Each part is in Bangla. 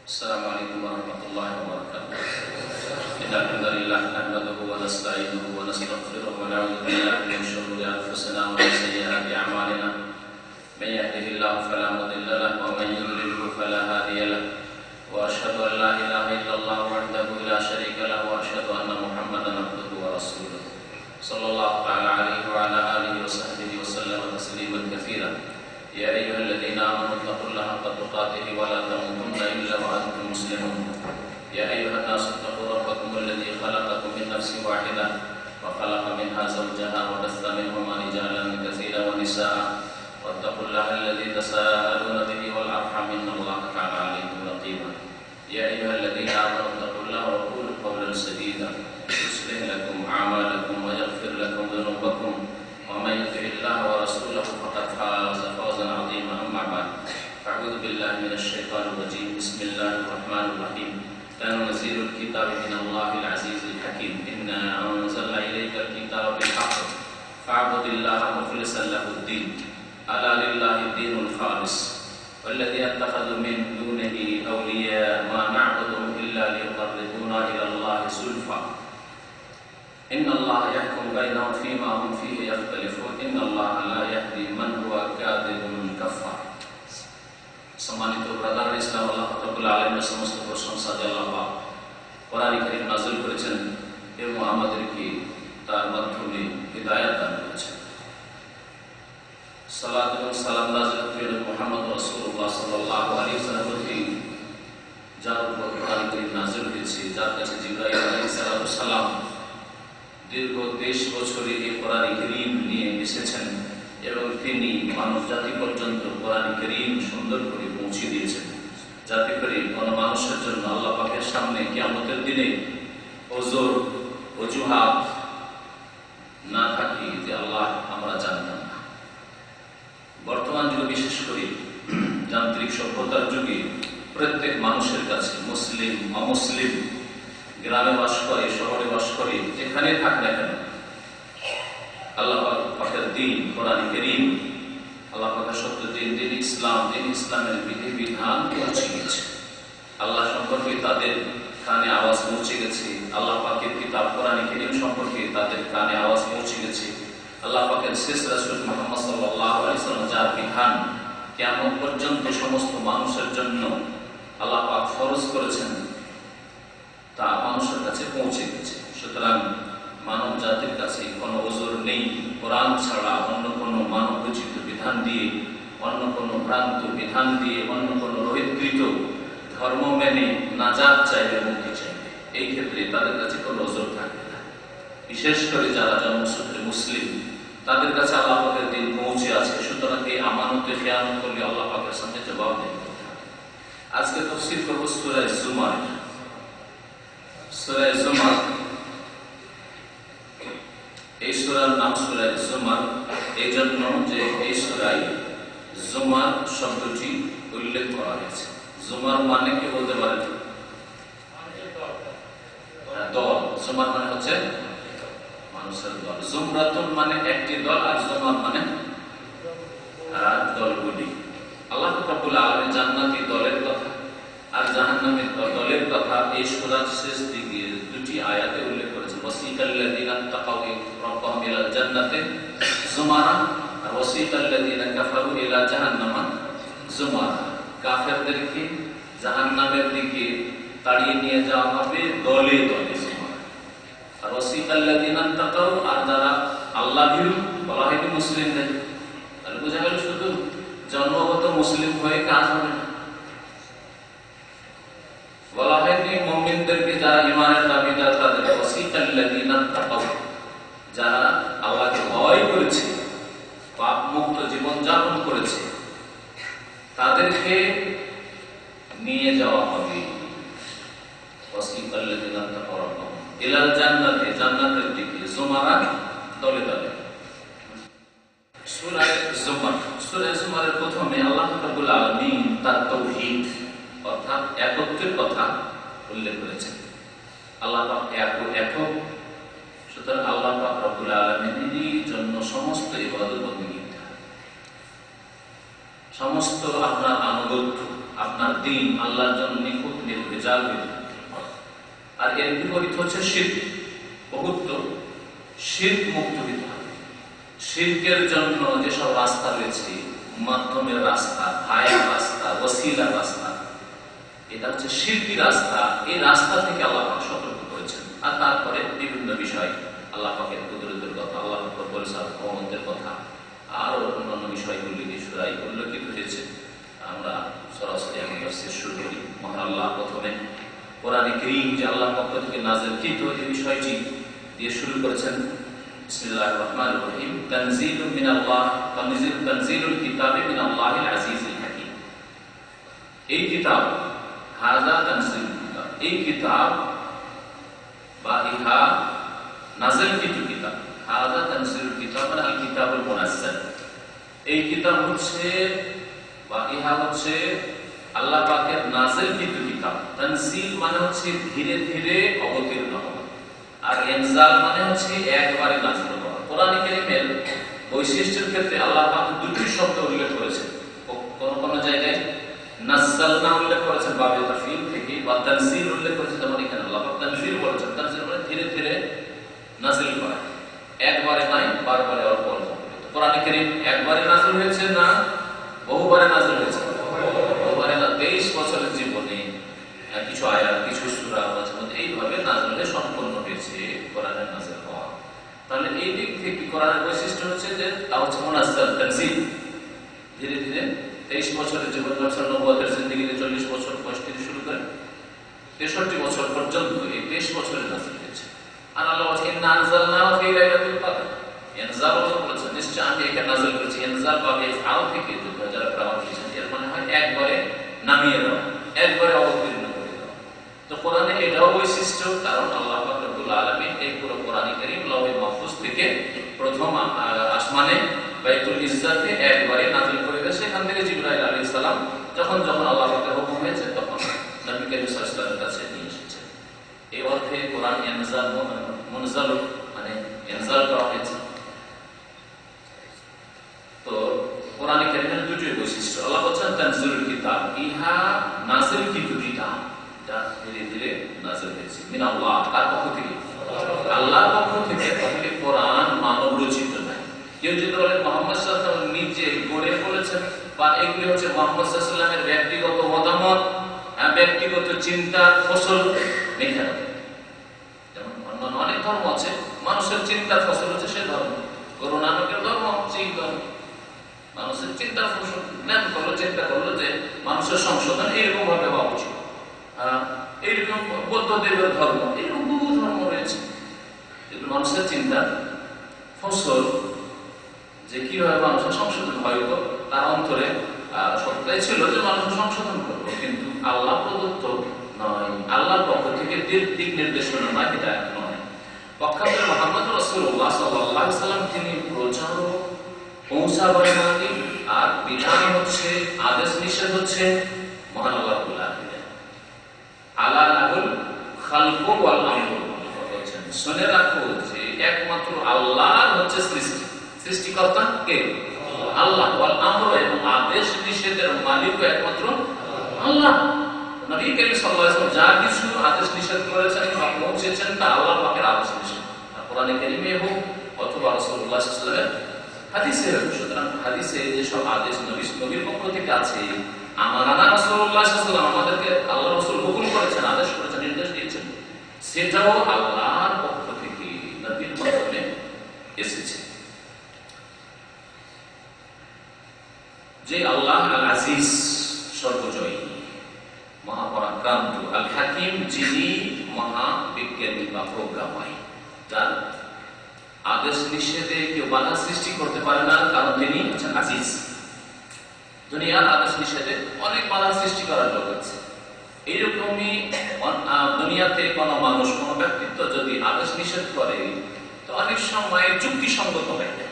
السلام عليكم ورحمة الله وبركاته. إن الحمد لله نحمده ونستعينه ونستغفره ونعوذ بالله من شرور أنفسنا ومن سيئات أعمالنا. من يهده الله فلا مضل له ومن يضلل فلا هادي له. وأشهد أن لا إله إلا الله وحده لا شريك له وأشهد أن محمدا عبده ورسوله صلى الله تعالى عليه وعلى آله وصحبه وسلم تسليما كثيرا. يا أيها الذين آمنوا اتقوا الله حق تقاته ولا تموتن إلا وأنتم مسلمون. يا أيها الناس اتقوا ربكم الذي خلقكم من نفس واحدة وخلق منها زوجها وبث منهما رجالا كثيرا ونساء واتقوا الله الذي تساءلون به والأرحام إن الله كان عليكم رقيبا. يا أيها الذين آمنوا اتقوا الله وقولوا قولا سديدا يصلح لكم أعمالكم ويغفر لكم ذنوبكم ومن يطع الله ورسوله فقد فاز فوزا عظيما. أما بعد فأعوذ بالله من الشيطان الرجيم. بسم الله الرحمن الرحيم. تنزيل الكتاب من الله العزيز الحكيم. إنا أنزلنا إليك الكتاب بالحق فاعبد الله مخلصا له الدين. ألا لله الدين الخالص والذين اتخذوا من دونه أولياء ما نعبدهم إلا ليقربونا إلى الله زلفى إن الله يحكم بينهم فيما هم فيه يختلفون إن الله لا يهدي من هو كاذب كفار. সম্মানিত ব্রাদার ইসলাম, আল্লাহ রাব্বুল আলামিনের সমস্ত প্রশংসা যে আল্লাহ কোরআন কারীম নাযিল করেছেন এবং আমাদেরকে তার মাধ্যমে হিদায়াত দান করেছেন। সালাত এবং সালাম নাযিল করেন মুহাম্মদ রাসূলুল্লাহ সাল্লাল্লাহু আলাইহি ওয়াসাল্লাম, যার উপর কোরআন কারীম নাযিল হয়েছে, যার কাছে জিবরাইল আলাইহিস সালাম দীর্ঘ 23 বছরে এই কোরআন কারীম নিয়ে এসেছেন এবং তিনি মানব জাতি পর্যন্ত কোরআন কারীম সুন্দর করে পৌঁছে দিয়েছেন, যাতে করে কোনো মানুষের জন্য আল্লাহ পাকের সামনে কিয়ামতের দিনে ওজর অজুহাত না থাকে যে আল্লাহ আমরা জানতাম না। বর্তমান যুগে, বিশেষ করে যান্ত্রিক সভ্যতার যুগে, প্রত্যেক মানুষের কাছে মুসলিম অমুসলিম, গ্রামে বাস করে শহরে বাস করে, যেখানে থাক না কেন, আল্লাহ পাকের দ্বীন কোরআন কারীম, আল্লাহ পাকের সত্য দ্বীন, দ্বীন ইসলাম, দ্বীন ইসলামের বিধি বিধান পৌঁছে গেছে। আল্লাহ সম্পর্কে তাদের কানে আওয়াজ পৌঁছে গেছে। আল্লাহ পাকের কিতাব কোরআন কারীম সম্পর্কে তাদের কানে আওয়াজ পৌঁছে গেছে। আল্লাহ পাকের শেষ রাসূল মুহাম্মদ সাল্লাল্লাহু আলাইহি ওয়াসাল্লাম যার বিধান কিয়ামত পর্যন্ত সমস্ত মানুষের জন্য আল্লাহ পাক ফরজ করেছেন, তা মানুষের কাছে পৌঁছে গেছে। সুতরাং মানব জাতির কাছে কোনো ওজর নেই কোরআন ছাড়া অন্য কোনো মানব রচিত বিধান দিয়ে, অন্য কোনো ভ্রান্ত বিধান দিয়ে, অন্য কোনো রহিতকৃত ধর্ম মেনে নাজাত চাইবে, মুক্তি চাইবে। এই ক্ষেত্রে তাদের কাছে কোনো ওজর থাকবে না। বিশেষ করে যারা জন্মসূত্রে মুসলিম, তাদের কাছে আল্লাহ পাকের দিন পৌঁছে আছে। সুতরাং এই আমানতে খেয়ানত করলে আল্লাহ পাকের সামনে জবাব দিতে হবে। আজকে তাফসীর করব সূরা জুমার। সূরা জুমার, এই সূরার নাম সূরা জুমার এই জন্য যে এই সূরায় জুমার শব্দটি উল্লেখ করা হয়েছে। জুমার মানে কি বলতে পারেন? দল। জুমার মানে হচ্ছে মানুষের দল। জুমরাতুন মানে একটি দল, আর জুমার মানে দলগুলি। আল্লাহ রাব্বুল আলামিন জান্নাতি দলের কথা আর জাহান্নামের দলের কথা এই সূরার শেষ দিকে দুটি আয়াতে উল্লেখ করেছেন। ওয়াসিকাল্লাযীনা তাকাউ রাব্বাহুম ইলাল জান্নাতি যুমারা আর ওয়াসিকাল্লাযীনা কাফারু ইলা জাহান্নামা যুমারা। কাফেরদেরকে জাহান্নামের দিকে তাড়িয়ে নিয়ে যাওয়া হবে দলে দলে, যুমারা। আর ওয়াসিকাল্লাযীনা তাকাউ, আর যারা আল্লাহ ভীরু বলা হয় মুসলিমদের। তাহলে বোঝা গেল শুধু জন্মগত মুসলিম হয়ে কাজ হবে না। বলা হয়নি মুমিনদেরকে যারা ঈমানের দাবিদার তাদের ওয়াসিকাল্লাযীনা তাকাউ, যারা আল্লাহকে ভয় করেছে, পাপ মুক্ত জীবন যাপন করেছে, তাদেরকে নিয়ে যাওয়া হবে ওয়াসিকাল্লাযীনা তাকাউ রাব্বাহুম ইলাল জান্নাতি, জান্নাতের দিকে, যুমারা দলে দলে। সূরা জুমার, সূরা জুমারের প্রথমে আল্লাহ রাব্বুল আলামিন তার তাওহীদ অর্থাৎ একত্বের কথা উল্লেখ করেছেন। আল্লাহ পাক একক। সুতরাং আল্লাহ পাক রব্বুল আলামিনের জন্য সমস্ত ইবাদত বন্দেগী, সমস্ত আপনার আনুগত্য, আপনার দিন আল্লাহর জন্য নিখুঁত নির্ভেজাল হইতে হবে। আর এর বিপরীত হচ্ছে শিরক, বহুত্ব, শিরক মুক্ত হইতে হবে। শিরকের জন্য যেসব রাস্তা রয়েছে, মাধ্যমের রাস্তা, ভাইয়ের রাস্তা, ওসিলার রাস্তা, এটা হচ্ছে শিরকি রাস্তা। এই রাস্তা থেকে আল্লাহ পাক সতর্ক করেছেন। আর তারপরে বিভিন্ন বিষয়, আল্লাহ পাকের কুদরতের কথা, আল্লাহ পাকের পরিচালক ক্ষমতার কথা, আরো অন্যান্য বিষয়গুলি সূরায় উল্লেখিত হয়েছে। আমরা সরাসরি এখন তাফসীর শুরু করি। মহান আল্লাহ প্রথমে কোরআনে কারীম যে আল্লাহর পক্ষ থেকে নাযিলকৃত এই বিষয়টি দিয়ে শুরু করেছেন। বিসমিল্লাহির রহমানির রহিম। তানজিলুম মিনাল্লাহ, তানজিলুল কিতাবি মিনাল্লাহিল আজিজিল হাকীম। এই কিতাব, হাযা তানজিলুল কিতাব, এই কিতাব বা ইহা নাযিলকৃত কিতাব। হাযা তানজিলুল কিতাব মানে আল কিতাবুল মুনাজ্জাল। এই কিতাব হচ্ছে বা ইহা হচ্ছে আল্লাহ পাকের নাযিলকৃত কিতাব। তানজিল মানে হচ্ছে ধীরে ধীরে অবতীর্ণ হওয়া, আর ইনজাল মানে হচ্ছে একবারে নাযিল হওয়া। কোরআনে কারীমের বৈশিষ্ট্যের ক্ষেত্রে আল্লাহ পাক দুটি শব্দ উল্লেখ করেছেন। কোন কোন জায়গায় নাযালনা উল্লেখ করেছেন বাবে তাফসীর থেকে, বা তানজিল উল্লেখ করেছেন, যেমন এখানে আল্লাহ পাক তানজিল বলেছেন। তানজিল মানে ধীরে ধীরে নাযিল করা, একবারে নয়, বারবারে অল্প অল্প। কোরআনে কারীম একবারে নাযিল হয়েছে না বহুবারে নাযিল হয়েছে? বহুবারে। 23 বছরের জীবনে কিছু আয়াত, কিছু সূরা মাঝে মধ্যে এইভাবে নাযিল হয়ে সম্পূর্ণ হয়েছে কোরআনের নাযিল হওয়া। তাহলে এই দিক থেকে কোরআনের বৈশিষ্ট্য হচ্ছে যে তা হচ্ছে মুনাজ্জাল, তানজিল, ধীরে ধীরে। 23 বছরের জীবন, নবুয়তের জিন্দেগিতে 40 বছর বয়স থেকে শুরু করে 63 বছর পর্যন্ত এই 23 বছরের নাযিল হয়েছে। আর আল্লাহ বলেন ইন্না আনজালনাহু ফি লাইলাতুল কদর। ইনজাল বলেছেন নিশ্চয় আমি একে নাযিল করেছি। ইনজাল বাবে আল থেকে যারা প্রামাণ করেছেন, এর মানে হয় একবারে নামিয়ে দেওয়া, একবারে অবতীর্ণ করে দেওয়া। তো কোরআনে এটাও বৈশিষ্ট্য, কারণ আল্লাহ পাক রব্বুল আলামিন এই পুরো কোরআন কারীম লৌহে মাহফুজ থেকে প্রথম আসমানে বাইতুল ইজ্জাতে একবারে নাযিল করে দিয়েছে। সেখান থেকে জিবরাইল আলাইহিস সালাম যখন যখন আল্লাহ পাকের হুকুম হয়েছে তখন নবী করিম সাল্লাল্লাহু আলাইহি ওয়াসাল্লামের কাছে নিয়ে এসেছে। এই অর্থে কোরআন ইনজাল মুনজাল মানে ইনজাল করা হয়েছে। তো কোরআনে কারীমের দুটি বৈশিষ্ট্য। আল্লাহ বলেন তানজিলুল কিতাব, ইহা নাযিলকৃত কিতাব, যা ধীরে ধীরে নাযিল হয়েছে। মিনাল্লাহ, কার পক্ষ থেকে? আল্লাহর পক্ষ থেকে। তাহলে কোরআন মানব রচিত নয়। কেউ যদি বলেন মুহাম্মদ সাল্লাল্লাহু আলাইহি ওয়াসাল্লাম নিজে গড়ে বলেছেন, বা এগুলি হচ্ছে মুহাম্মদ সাল্লাল্লাহু আলাইহি ওয়াসাল্লামের ব্যক্তিগত মতামত, ব্যক্তিগত চিন্তার ফসল, মিথ্যা। যেমন অন্যান্য অনেক ধর্ম আছে, মানুষের চিন্তার ফসল হচ্ছে সে ধর্ম। গুরু নানকের ধর্ম হচ্ছে এই ধর্ম। মানুষের চিন্তার ফসল, জ্ঞান করলো, চিন্তা করলো যে মানুষের সংশোধন এইরকম ভাবে হওয়া উচিত। এইরকম বৌদ্ধদেবের ধর্ম, এরকম বহু ধর্ম রয়েছে। এগুলো মানুষের চিন্তার ফসল, যে কিভাবে মানুষের সংশোধন হয়। তার অন্তরে সত্যাই ছিল যে মানুষের সংশোধন করবো, কিন্তু আল্লাহ প্রদত্ত নয়, আল্লাহর পক্ষ থেকে দিক নির্দেশনা নয়, এটা নয়। পক্ষান্তরে মুহাম্মদ রাসূলুল্লাহ সাল্লাল্লাহু আলাইহি ওয়াসাল্লাম তিনি প্রচারক, পৌঁছাবারী, আর বিধান হচ্ছে, আদেশ নিষেধ হচ্ছে মহান আল্লাহ রাব্বুল আলামিন। আলা লাহুল খালকু ওয়াল আমর, বলেছেন শুনে রাখো যে একমাত্র আল্লাহর হচ্ছে সৃষ্টি, সৃষ্টিকর্তা কে? আল্লাহ। ওয়াল আমর, এবং আদেশ নিষেধের মালিক একমাত্র আল্লাহ। নবী করিম সাল্লাল্লাহু আলাইহি ওয়াসাল্লাম যা কিছু আদেশ নিষেধ করেছেন বা পৌঁছেছেন তা আল্লাহ পাকের আদেশ নিষেধ, কোরআনে কারীমে হোক অথবা রাসূলুল্লাহ সাল্লাল্লাহু আলাইহি ওয়াসাল্লামের হাদিসে হোক। সুতরাং হাদিসে যেসব আদেশ নবীর পক্ষ থেকে আছে, আমার আনা রাসূলুল্লাহ সাল্লাল্লাহু আলাইহি ওয়াসাল্লাম আমাদেরকে আল্লাহ রাসূল হুকুম করেছেন, আদেশ করেছেন, নির্দেশ দিয়েছেন, সেটাও আল্লাহর পক্ষ থেকে নবীর মাধ্যমে এসেছে। যে আল্লাহ আল আজিজ, সর্বজয়ী, মহাপরাক্রান্ত, আল হাকিম, যিনি মহাবিজ্ঞানী বা প্রজ্ঞাময়, যার আদেশ নিষেধে কেউ বাধা সৃষ্টি করতে পারে না, কারণ তিনি হচ্ছেন আজিজ। দুনিয়ার আদেশ নিষেধে অনেক বাধা সৃষ্টি করার লোক আছে। এইরকমই দুনিয়াতে কোনো মানুষ, কোনো ব্যক্তিত্ব যদি আদেশ নিষেধ করে, তো অনেক সময় যুক্তিসঙ্গত হয় না,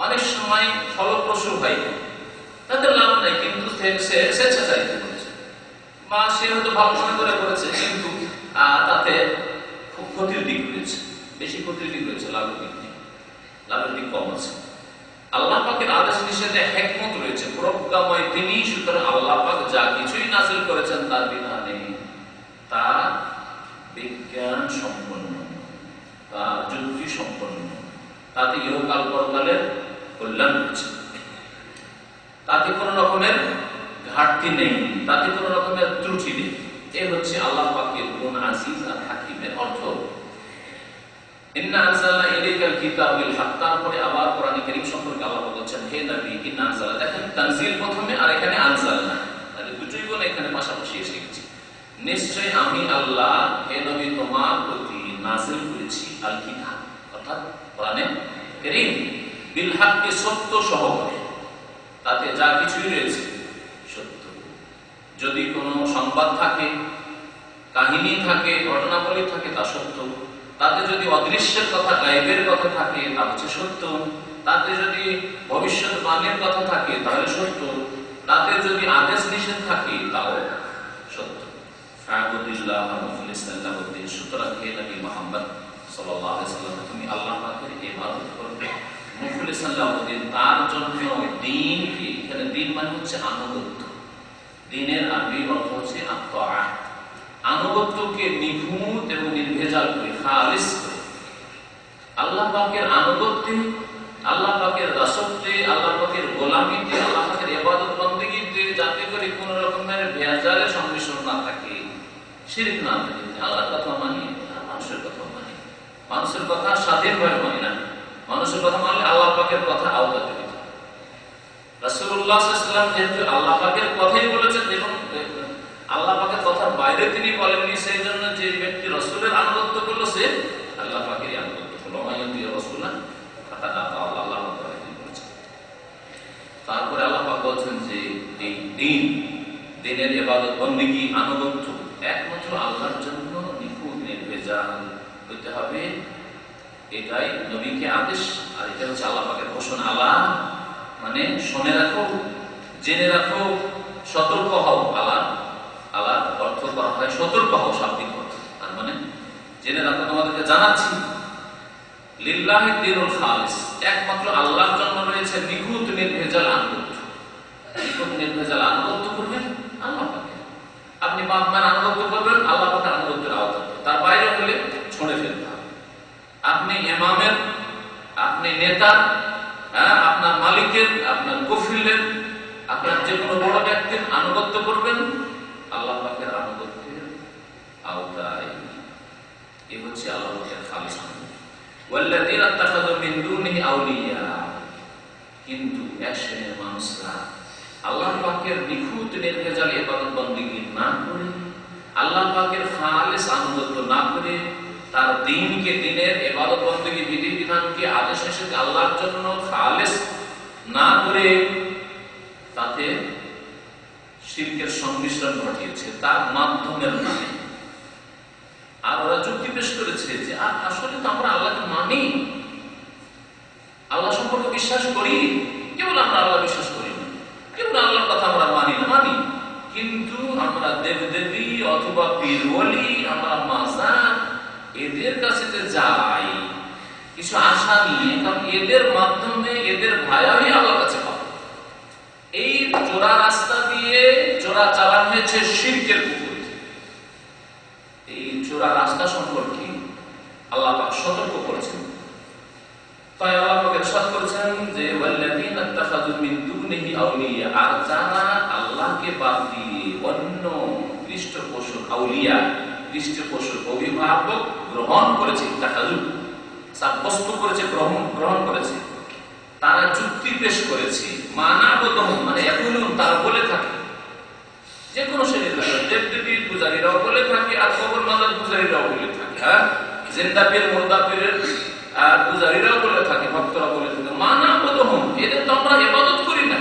অনেক সময় ফলপ্রসূ হয় না, তাদের লাভ নাই, কিন্তু সে স্বেচ্ছাচারিত করেছে, বা সে হয়তো ভালো মনে করে করেছে, কিন্তু তাতে খুব ক্ষতির দিক রয়েছে, বেশি ক্ষতির দিক রয়েছে, লাভের দিক নেই, লাভের দিক কম আছে। আল্লাহ পাকের আদেশ নিষেধে হিকমত রয়েছে, প্রজ্ঞাময় তিনি। সুতরাং আল্লাহ পাক যা কিছুই নাযিল করেছেন তার বিধানে তা বিজ্ঞান সম্পন্ন, তা যুক্তি সম্পন্ন, তাতে ইহকাল পরকালের কল্যাণ হচ্ছে, তাতে কোনো রকমের ঘাটতি নেই, তাতে কোনো রকমের ত্রুটি নেই। এ হচ্ছে আল্লাহ পাকের গুণ আজিজ আর হাকিমের অর্থ। ইন্না আনজালনা ইলাইকাল কিতাব বিল হক। তারপরে আবার কোরআনে কারীম সম্পর্কে আল্লাহ বলেছেন, হে নবী, ইন্না আনজালনা, দেখেন তানজিল প্রথমে আর এখানে আনজালনা, তাহলে দুটোই গুণ এখানে পাশাপাশি এসে গেছে। নিশ্চয় আমি আল্লাহ হে নবী তোমার প্রতি নাযিল করেছি আল কিতাব, অর্থাৎ কোরআনে কারীম, বিল হক, সত্য সহকারে, তাতে যা কিছুই রয়েছে সত্য। যদি কোনো সংবাদ থাকে, কাহিনী থাকে, ঘটনাবলী থাকে, তা সত্য। তাতে যদি অদৃশ্যের কথা, গায়েবের কথা থাকে, তা হচ্ছে সত্য। তাতে যদি ভবিষ্যৎবাণীর কথা থাকে, তাহলে সত্য। তাতে যদি আদেশ নিষেধ থাকে, তাও সত্য। ফা'বুদিল্লাহ মুখলিসান লাহুদ্দিন। সুতরাং হে নবী মুহাম্মদ সাল্লাল্লাহু আলাইহি ওয়াসাল্লাম, তুমি আল্লাহ পাকের ইবাদত করবে মুখলিসান লাহুদ্দিন, তার জন্য দ্বীনকে, এখানে দ্বীন মানে হচ্ছে আনুগত্য। দ্বীনের আরবি অর্থ হচ্ছে আত-তাআহ, আনুগত্যকে নিখুঁত এবং নির্ভেজাল করে, খালিস করে। আল্লাহ পাকের আনুগত্যে, আল্লাহ পাকের দাসত্বে, আল্লাহ পাকের গোলামিতে, আল্লাহ পাকের ইবাদত বন্দেগীতে যাতে করে কোন রকমের ভেজালের সংমিশ্রণ না থাকে, শিরক না থাকে। আল্লাহর কথা মানি, মানুষের কথা মানি, মানুষের কথা স্বাধীনভাবে মানি না, মানুষের কথা মানলে আল্লাহ পাকের কথা আওতাতে দিতে। রাসূলুল্লাহ সাল্লাল্লাহু আলাইহি ওয়াসাল্লাম যেহেতু আল্লাহ পাকের কথাই বলেছেন এবং আল্লাহ পাকের কথার বাইরে তিনি বলেননি, সেই জন্য যে ব্যক্তি রাসূলের আনুগত্য করলো সে আল্লাহ পাকেরই আনুগত্য করলো। মাইয়াতি রাসূলুল্লাহ ফাকাদ আতা আল্লাহ তাআলা বলেছেন। তারপরে আল্লাহ পাক বলেছেন যে এই দ্বীন, দ্বীনের ইবাদত বন্দেগী, আনুগত্য একমাত্র আল্লাহর জন্য নিখুঁত নির্ভেজাল হতে হবে, এটাই নবীকে আদেশ। আর এটা হচ্ছে আল্লাহ পাকের ঘোষণা। আল্লাহ মানে শুনে রাখো, জেনে রাখো, সতর্ক হও। আল্লাহ আল্লাহ অর্থ করা হয় সতর্ক হও, শাব্দিক অর্থ। আর মানে জেনে রাখো, তোমাদেরকে জানাচ্ছি, লিল্লাহি দীনুল খালিস, একমাত্র আল্লাহর জন্য রয়েছে নিখুঁত নির্ভেজাল আনুগত্য। নিখুঁত নির্ভেজাল আনুগত্য করবেন আল্লাহ পাকে। আপনি বাপ মায়ের আনুগত্য করবেন, আল্লাহ পাকের আনুগত্যের আওতা। তার বাইরে হলে ছুঁড়ে ফেলতে হবে। আপনি ইমামের, আপনি নেতার, আপনার মালিকের, আপনার কফিলের, আপনার যে কোনো বড় ব্যক্তির আনুগত্য করবেন আল্লাহ পাকের আনুগত্যের আওতায়। এই হচ্ছে আল্লাহ পাকের খালিস আনুগত্য। ওয়াল্লাযীনা ইত্তাখাযু মিন দুনিহি আউলিয়া, কিন্তু এক শ্রেণীর মানুষরা আল্লাহ পাকের নিখুঁত নির্ভেজাল ইবাদত বন্দেগী না করে, আল্লাহ পাকের খালিস আনুগত্য না করে, তার দ্বীনকে, দ্বীনের ইবাদত বন্দেগী, বিধি বিধানকে, আদেশ নিষেধকে আল্লাহর জন্য খালিস না করে তাতে শিরকের সংমিশ্রণ ঘটিয়েছে তার মাধ্যমের নামে। আর ওরা যুক্তি পেশ করেছে যে আসলে তো আমরা আল্লাহকে মানি, আল্লাহ সম্পর্কে বিশ্বাস করি, কেবল আমরা আল্লাহ বিশ্বাস করি না, কেবল আল্লাহর কথা আমরা মানি না, মানি, কিন্তু আমরা দেবদেবী অথবা পীর ওলি, আমরা মাজার, এদের কাছে যে যাই কিছু আশা নিয়ে, কারণ এদের মাধ্যমে, এদের ভায়াই আল্লাহর কাছে পাবো। এই চোরা রাস্তা দিয়ে চোরা চালান হয়েছে শিরকের পুকুর। এই চোরা রাস্তা সম্পর্কে আল্লাহ পাক সতর্ক করেছেন। তাই আল্লাহ পাক ইরশাদ করেছেন যে ওয়াল্লাযীনা ইত্তাখাযু মিন দুনিহি আউলিয়া, আর যারা আল্লাহকে বাদ দিয়ে অন্য পৃষ্ঠপোষক, আউলিয়া পৃষ্ঠপোষক, অভিভাবক গ্রহণ করেছে, ইত্তাখাযু সাব্যস্ত করেছে, গ্রহণ করেছে, তারা যুক্তি পেশ করেছে, মানাবতম মানে এখনো তারা বলে থাকে, যে কোনো শ্রেণীর দেবদেবী পূজারীরাও বলে থাকে, আর কবর মাজার পূজারীরাও বলে থাকে, জিন্দা পীর, মুর্দা পীরের পূজারীরাও বলে থাকে, ভক্তরা বলে থাকে, মানাবতম, এদের তো আমরা ইবাদত করি না,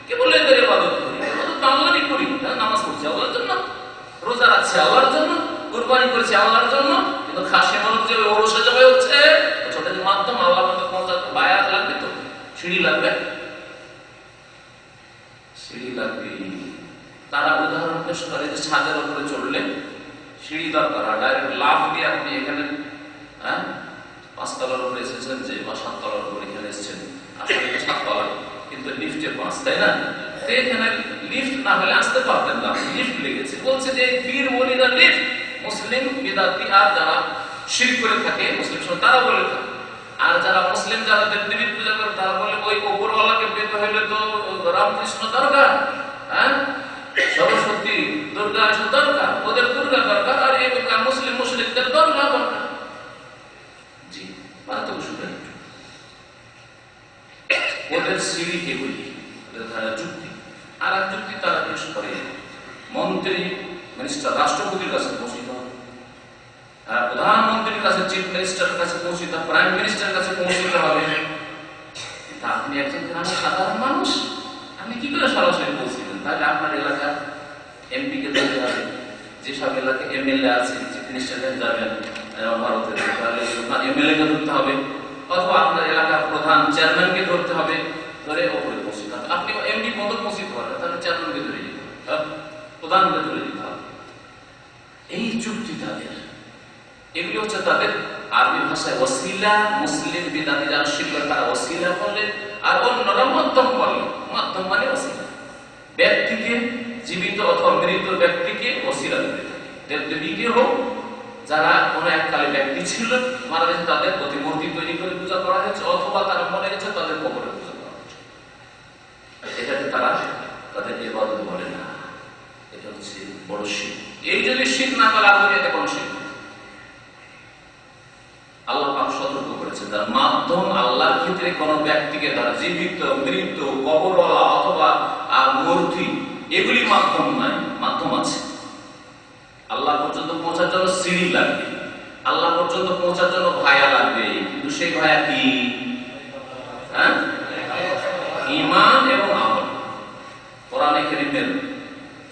কে বলে এদের ইবাদত করি? ইবাদত তো আল্লাহরই করি। নামাজ পড়ছি আল্লাহর জন্য, রোজা রাখছি আল্লাহর জন্য, কুরবানি করেছি আল্লাহর জন্য, কিন্তু খাসি মানুষ যে ওরসে যাবে হচ্ছে ওটার মাধ্যম আল্লাহ পর্যন্ত পৌঁছাতে বায়াত লাগবে, তো সিঁড়ি লাগবে, সিঁড়ি লাগবে। তারা উদাহরণ পেশ করে যে ছাদের উপরে চললে সিঁড়ি দরকার, আর ডাইরেক্ট লাফ দিয়ে আপনি এখানে 5 তলার উপরে এসেছেন, যে বা 7 তলার উপরে এখানে এসেছেন, আসলে 7 তলা কিন্তু লিফটে 5, তাই না? তো এখানে লিফট না হলে আসতে পারতেন না, লিফট লেগেছে। বলছে যে পীর ওলিরা লিফট মুসলিম বিদাতি আর যারা শিরক করে থাকে মুসলিম তারা বলে থাকে। আর যারা মুসলিম যারা দেবদেবীর পূজা করে তারা বলে ওই উপরওয়ালাকে পেতে হলে তো রামকৃষ্ণ দরকার, হ্যাঁ, সরস্বতী দুর্গা এসব দরকার, ওদের দুর্গা দরকার, আর এই মুসলিম মুশরিকদের দরকার দরকার। জি, পার্থক্য শুধু ওদের সিঁড়ি এগুলি যুক্তি। আর এক যুক্তি তারা পেশ করে মন্ত্রী মিনিস্টার রাষ্ট্রপতির কাছে পৌঁছিত, প্রধানমন্ত্রীর কাছে, চিফ মিনিস্টারের কাছে পৌঁছিত, প্রাইম মিনিস্টারের কাছে পৌঁছিতে হবে। আপনি একজন গ্রামের সাধারণ মানুষ, আপনি কি করে সরাসরি পৌঁছিলেন? তাহলে আপনার এলাকার এমপি কে ধরতে হবে, যেসব এলাকায় এমএলএ আছে, চিফ মিনিস্টার যাবেন ভারতের, তাহলে এমএলএ কে ধরতে হবে, অথবা আপনার এলাকার প্রধান চেয়ারম্যানকে ধরতে হবে, ধরে ওপরে পৌঁছিতে হবে। আপনি এমপি পর্যন্ত পৌঁছিতে পারবেন, তাহলে চেয়ারম্যানকে ধরে দিতে হবে, প্রধানকে ধরে দিতে হবে। এই যুক্তি তাদের, এগুলি হচ্ছে তাদের আরবি ভাষায় ওসিলা। মুসলিম বিদাতি যারা শিখবে তারা ওসিলা বলে, আর অন্যরা মাধ্যম বলে। মাধ্যম মানে ওসিলা, ব্যক্তিকে, জীবিত অথবা মৃত ব্যক্তিকে ওসিলা করে থাকে। দেবদেবীকে হোক, যারা কোনো এককালে ব্যক্তি ছিল মারা গেছে তাদের প্রতিমূর্তি তৈরি করে পূজা করা হয়েছে, অথবা তারা মরে গেছে তাদের কবরে পূজা করা হয়েছে। এটাকে তারা তাদের ইবাদত বলে না, এটা হচ্ছে বড় শিরক। এই যদি শিরক না করে আর এটা কোন শিরক? আল্লাহ পাক সতর্ক করেছেন তার মাধ্যম আল্লাহর ক্ষেত্রে কোন ব্যক্তিকে তারা জীবিত, মৃত, কবরওয়ালা অথবা মূর্তি এগুলি মাধ্যম নয়। মাধ্যম আছে, আল্লাহ পর্যন্ত পৌঁছার জন্য সিঁড়ি লাগবে, আল্লাহ পর্যন্ত পৌঁছার জন্য ভায়া লাগবে, কিন্তু সেই ভায়া কি? হ্যাঁ, ঈমান এবং আমল। কোরআনে কারীমের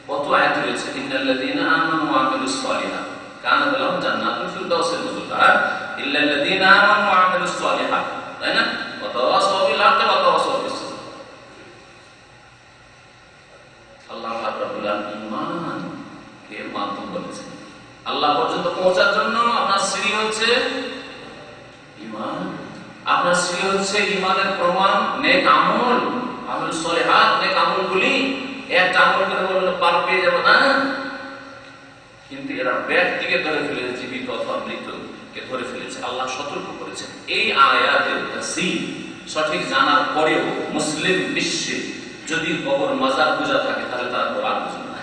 কত আয়াত রয়েছে, ইন্নাল্লাযীনা আমানু ওয়া আমিলুস সালিহাত কানাত লাহুম জান্নাতুল ফিরদাউসিল নুজুলা ইল্লাল্লাযীনা আমানু ওয়া আমিলুস সালিহাত, তাই না? ওয়া তাওয়াসাউ বিল হাক্কি ওয়া তাওয়াসাউ বিস সাবর। আল্লাহ রাব্বুল আলামিন ঈমান কে মাধ্যম বলেছেন। আল্লাহ পর্যন্ত পৌঁছার জন্য আপনার সিঁড়ি হচ্ছে ঈমান, আপনার সিঁড়ি হচ্ছে ঈমানের প্রমাণ নেক আমল, আমলুস সালিহাত, নেক আমলগুলি। একটা আমল করে বললে পার পেয়ে যাব না, কিন্তু এরা ব্যক্তিকে ধরে ফেলেছে, জীবিত অথবা মৃতকে ধরে ফেলেছে। আল্লাহ সতর্ক করেছেন। এই আয়াতের তাফসীর সঠিক জানার পরেও মুসলিম বিশ্বে যদি কবর মাজার পূজা থাকে তাহলে তারা কোরআন বুঝবে না।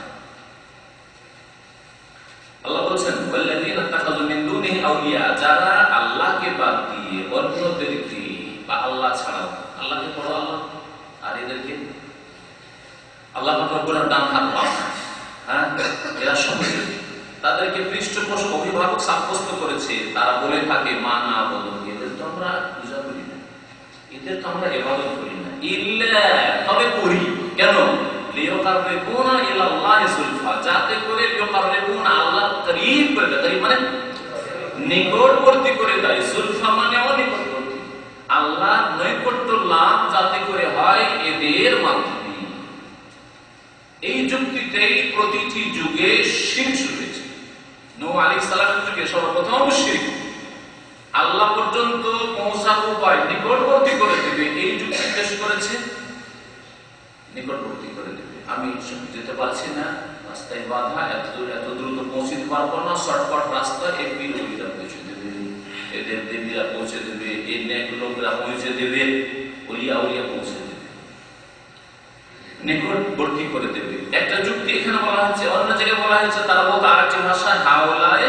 আল্লাহ বলেছেন ওয়াল্লাযীনা তাখাযু মিন দুনিহি আউলিয়া, যারা আল্লাহকে বাদ দিয়ে অন্যদেরকে বা আল্লাহ ছাড়াও, আল্লাহকে বড় আল্লাহ আর এদেরকে আল্লাহ রব্বুল ডান হাত বাম, হ্যাঁ, এরা সঙ্গে তাদেরকে পৃষ্ঠপোষক অভিভাবক সাব্যস্ত করেছে। তারা বলে থাকে মা না বলো, এদের তো আমরা পূজা করি না, এদের তো আমরা ইবাদত করি না, ইল্লা তবে করি কেন? লিয়াকাররিবুনা ইলাল্লাহি যুলফা, যাতে করে লিয়াকাররিবুনা আল্লাহ করিব করে দেয়, করিব মানে নিকটবর্তী করে দেয়, যুলফা মানে নিকটবর্তী, আল্লাহ নৈকট্য লাভ যাতে করে হয় এদের মাধ্যমে। এই যুক্তিতেই প্রতিটি যুগে শিরক শুরু হয়েছে। নূহ আলাইহিস সালামের যুগে সর্বপ্রথম শিরক, আল্লাহ পর্যন্ত পৌঁছার উপায় নিকটবর্তী করে দেবে, এই যুক্তি পেশ করেছে। নিকটবর্তী করে দেবে, আমি যেতে পারছি না, রাস্তায় বাধা, এত দ্রুত পৌঁছতে পারবো না, শর্টকাট রাস্তা, এই পীররা পৌঁছে দেবে, এদের দেবীরা পৌঁছে দেবে, এই নেক লোকরা পৌঁছে দেবে, ওলিয়া উলিয়া পৌঁছে দেবে, নিকটবর্তী করে দেবে। একটা যুক্তি এখানে বলা হচ্ছে, অন্য জায়গায় বলা হয়েছে তারা বলতে আরেকটি ভাষায় হাওলায়ে